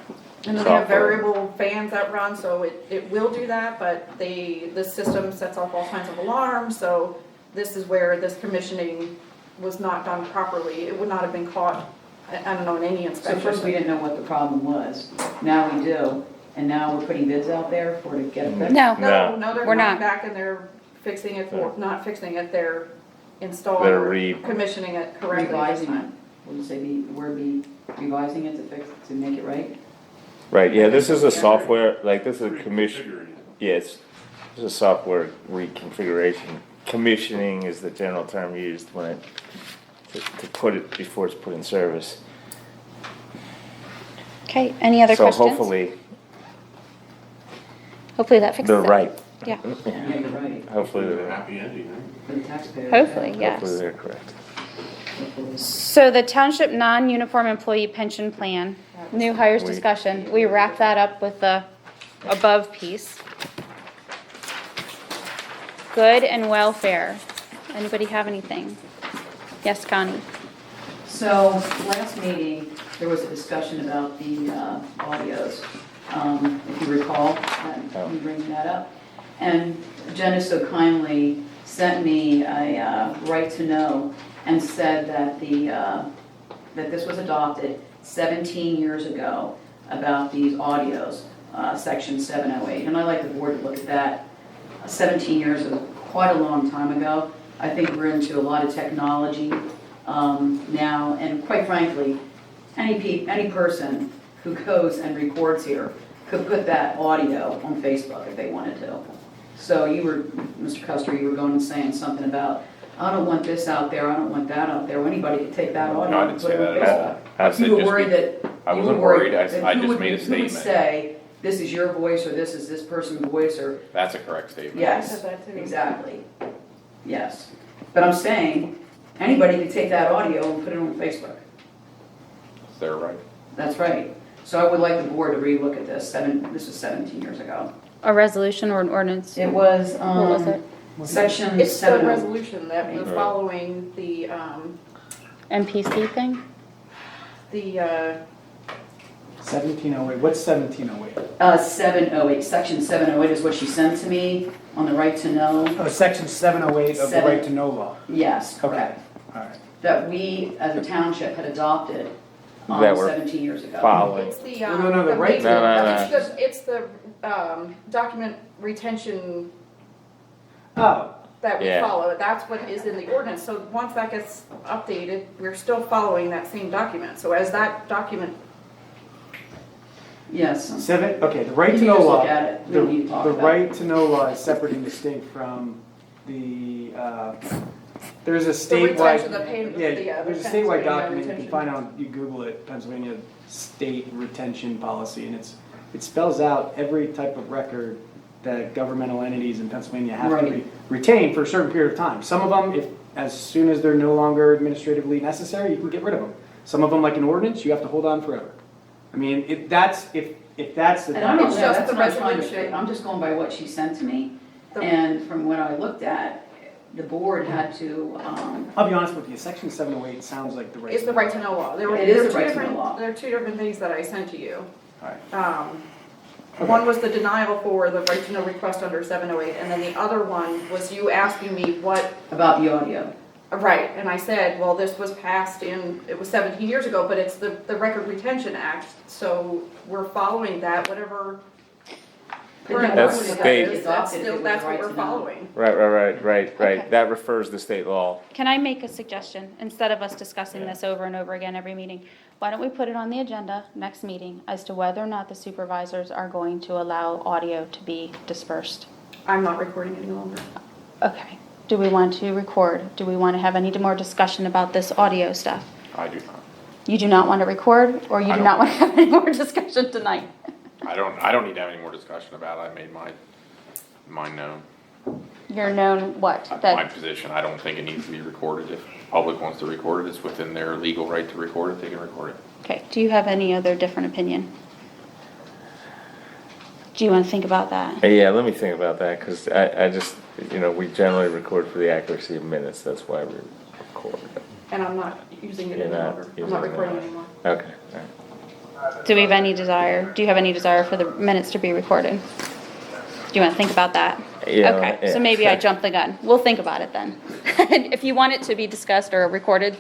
And then they have variable fans that run, so it will do that, but the system sets off all kinds of alarms, so this is where this commissioning was not done properly. It would not have been caught, I don't know, in any inspection. So first we didn't know what the problem was. Now we do, and now we're putting bids out there to get it fixed? No, they're going back and they're fixing it, not fixing it, they're installing, commissioning it correctly this time. Will you say the word be revising it to fix, to make it right? Right, yeah, this is a software, like, this is a commission, yeah, this is a software reconfiguration. Commissioning is the general term used when it, to put it, before it's put in service. Okay, any other questions? So hopefully, Hopefully that fixes they're it. right. Yeah, Yeah, you're right. Hopefully they're, Happy ending, right? For the taxpayer. hopefully, yes. hopefully they're correct. So the township non-uniform employee pension plan, new hires We- discussion, we wrap that up with the above piece. Good and welfare. Anybody have anything? Yes, Connie? So, last meeting, there was a discussion about the audios, if you recall, me bringing that up. And Jenna so kindly sent me a right to know and said that that this was adopted 17 years ago about these audios, section 708. And I'd like the board to look at that. 17 years is quite a long time ago. I think we're into a lot of technology now, and quite frankly, any person who goes and records here could put that audio on Facebook if they wanted to. So you were, Mr. Custer, you were going and saying something about, I don't want this out there, I don't want that out there. Well, anybody could take that audio No, I and didn't put say it on that at all. Facebook. I said You were just worried be- that. I you wasn't were worried, I that who just would- made a Who would statement. say, this is your voice, or this is this person's voice, or, That's a correct statement. yes, said that too. exactly. Yes. But I'm saying, anybody could take that audio and put it on Facebook. Is that right? That's right. So I would like the board to relook at this. This was 17 years ago. A resolution or an ordinance? It was, What was it? section It's the 7. resolution that we're following the, NPC thing? the, 1708, what's 1708? 708, section 708 is what she sent to me on the right to know. Oh, section 708 of the Seven- right to know law. Yes, Okay, correct. all right. That we, as a township, had adopted That we're 17 years ago. following. it's the, No, the right to- No. It's the, document retention Oh, that we Yeah. follow. That's what is in the ordinance. So once that gets updated, we're still following that same document. So as that document, Yes. okay, the right We to can know just law. look at it. We The don't need to talk the about right to know law is separate and distinct from the, there's a statewide. retention, the payment, Yeah, the, there's a Pennsylvania statewide document, you can retention. find on, you Google it, Pennsylvania State Retention Policy, and it spells out every type of record that governmental entities in Pennsylvania have to Right. retain for a certain period of time. Some of them, if, as soon as they're no longer administratively necessary, you can get rid of them. Some of them, like an ordinance, you have to hold on forever. I mean, if that's the. And I don't know, It's just that's the what I'm trying to resolution. fit. I'm just going by what she sent to me. The- And from what I looked at, the board had to, I'll be honest with you, section 708 sounds like the right. is the right to know law. It is the right to know law. There are two different things that I sent to you. Alright. One was the denial for the right to know request under 708, and then the other one was you asking me what, about the audio. right, and I said, well, this was passed it was 17 years ago, but it's the Record Retention Act, so we're following that, whatever. current That's ordinance that state. is, That's still, that's what we're following. Right. Okay. That refers to state law. Can I make a suggestion? Instead of us discussing this over and over again every meeting, why don't we put it on the agenda next meeting as to whether or not the supervisors are going to allow audio to be dispersed? I'm not recording any longer. Okay. Do we want to record? Do we want to have any more discussion about this audio stuff? I do not. You do not want to record, or you I do don't. not want to have any more discussion tonight? I don't need to have any more discussion about it. I made mine known. You're known what? My That, position, I don't think it needs to be recorded. If the public wants to record it, it's within their legal right to record it, they can record it. okay. Do you have any other different opinion? Do you want to think about that? Yeah, let me think about that, because I just, we generally record for the accuracy of minutes, that's why we record. And I'm not using it You're any not longer. I'm using not it recording now. anymore. Okay, all right. Do you have any desire for the minutes to be recorded? Do you want to think about that? Yeah, Okay, yeah. so maybe I jumped the gun. We'll think about it then. If you want it to be discussed or recorded,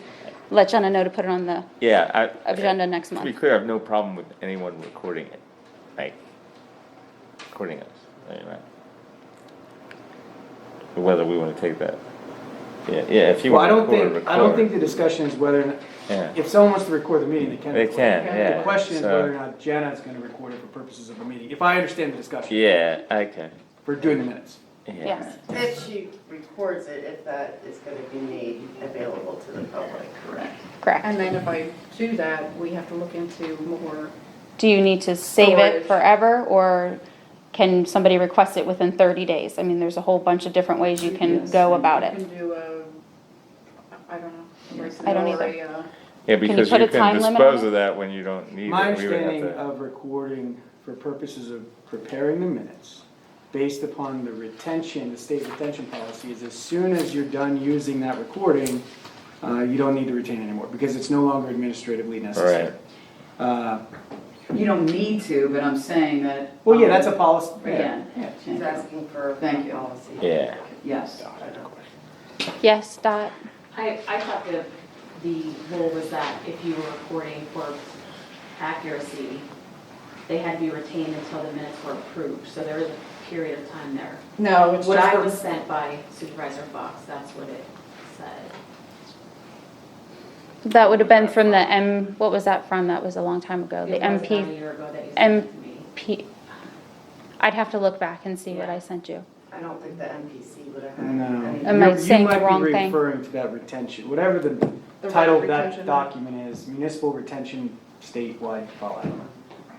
let Jenna know to put it on the Yeah, agenda next to be month. clear, I have no problem with anyone recording it, like, recording us, Whether we want to take that. Yeah, if you Well, want to record, record. I don't think the discussion is whether, Yeah. If someone wants to record the meeting, they can. They record can, it. yeah, The question is so- whether or not Jenna's gonna record it for purposes of the meeting, if I understand the discussion. Yeah, okay. For doing the minutes. Yeah. Yes. If she records it, if that is gonna be made available to the public, correct? Correct. And then if I do that, we have to look into more. Do you need to save it Storage. forever, or can somebody request it within 30 days? I mean, there's a whole bunch of different ways you can go about You it. can do I don't know. like I don't or either. a, Yeah, Can you because put you a time can limit on dispose it? of that when you don't need it. My We would have understanding to- of recording for purposes of preparing the minutes, based upon the retention, the state retention policy, is as soon as you're done using that recording, you don't need to retain anymore, because it's no longer administratively necessary. You don't need to, but I'm saying that. Well, yeah, that's a policy. Again. She's asking for a Thank you. policy. Yeah. Yes. Yes, Dot? I thought the rule was that if you were recording for accuracy, they had to be retained until the minutes were approved, so there is a period of time there. No, it's What just I for- was sent by Supervisor Fox, that's what it said. That would have been from the what was that from? That was a long time ago. The It was about a MP, year ago that you sent it to me. MP. I'd have to look back and see what I sent you. I don't think the MPC would have had No. any. Am I You saying the might be wrong thing? referring to that retention, whatever the The title of retention. that document is, municipal retention statewide policy.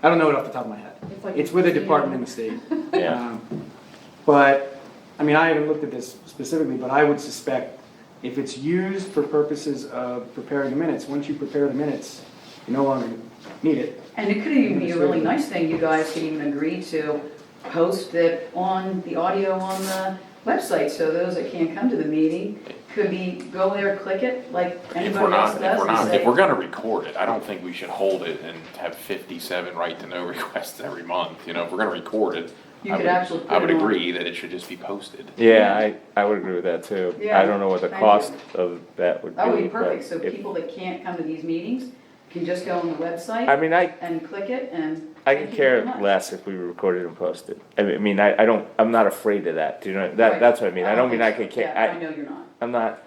I don't know it off the top of my head. It's like It's with a a department in the state. Yeah. But, I mean, I haven't looked at this specifically, but I would suspect if it's used for purposes of preparing the minutes, once you prepare the minutes, you no longer need it. And it could even be a really nice thing, you guys could even agree to post it on the audio on the website, so those that can't come to the meeting could be, go there, click it, like If we're anybody else not, does, and if say. we're gonna record it, I don't think we should hold it and have 57 right to know requests every month, you know, if we're gonna record it. You I could would- actually put I would it on. agree that it should just be posted. Yeah, I would agree with that too. Yeah, I don't know what the thank cost you. of that would be. That would be but perfect, so if- people that can't come to these meetings can just go on the website. I mean, and click it, and. I thank could you care very much. less if we recorded and posted. I mean, I don't, I'm not afraid of that, do you know, Right. that's what I mean. I don't mean I could Yeah, care, I know you're not. I'm not,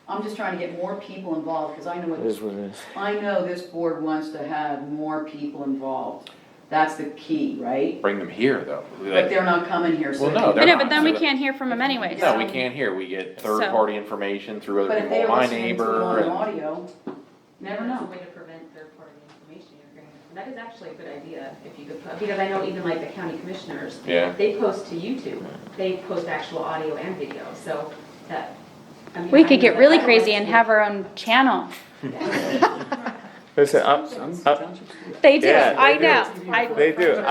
I'm just trying to get more people involved, because I know it is what it is. I know this board wants to have more people involved. That's the key, right? Bring them here, though. But they're not coming here, so. Well, no, I they're know, not. but then we So- can't hear from them anyways. No, we can't hear, we get third-party information through But other if they people, are my listening to it neighbor. on and- audio, never That's know. a way to prevent third-party information. That is actually a good idea, if you could put, because I know even like the county commissioners, Yeah. they post to YouTube. They post actual audio and video, so that, I mean. We I could know get that really that crazy works and with- have our own channel. Listen, They do, Yeah, I they know. do. They do.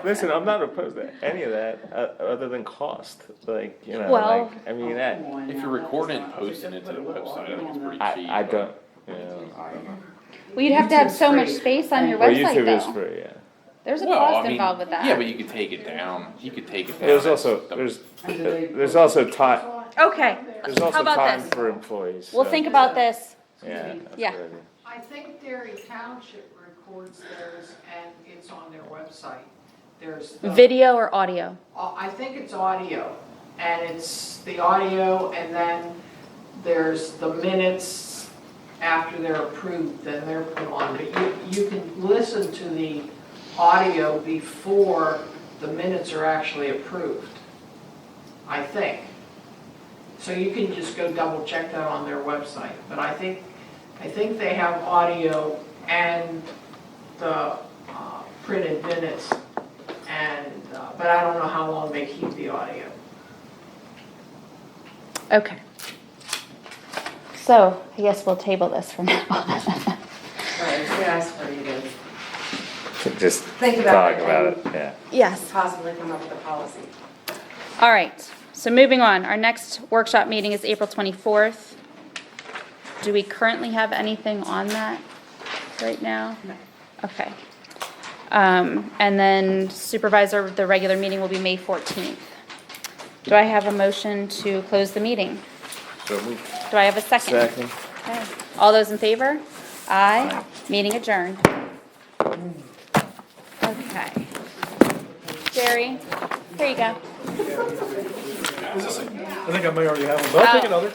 Listen, I'm not opposed to any of that, other than cost, like, you know, Well- like, I mean, that, If you're recording and posting it to the website, I think it's pretty cheap. I don't, you know. Well, you'd have to have YouTube's so much free. space on your Well, website YouTube is though. free, yeah. There's a Well, cost I mean, involved with that. Yeah, but you could take it down, you could take it down. There's also, there's also time, Okay, there's how also about time this? for employees. We'll so- think about this. Yeah. that's Yeah. a good idea. I think Derry Township records theirs and it's on their website. There's the. Video or audio? I think it's audio, and it's the audio, and then there's the minutes after they're approved, then they're put on. But you can listen to the audio before the minutes are actually approved, I think. So you can just go double check that on their website. But I think they have audio and the printed minutes, and but I don't know how long they keep the audio. Okay. So, I guess we'll table this for now. Right, we asked for you to Just think about talk it about and- it, yeah. Yes. possibly come up with a policy. All right, so moving on, our next workshop meeting is April 24th. Do we currently have anything on that right now? No. Okay. And then supervisor, the regular meeting will be May 14th. Do I have a motion to close the meeting? So move. Do I have a second? Second. Okay. All those in favor? Aye. Meeting adjourned. Okay. Jerry, here you go. I think I may already have one, but I'll take another.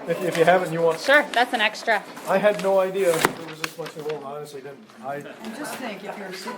If you haven't, you want. Sure, that's an extra. I had no idea this much in the world, I honestly didn't. And just think, if you're a supervisor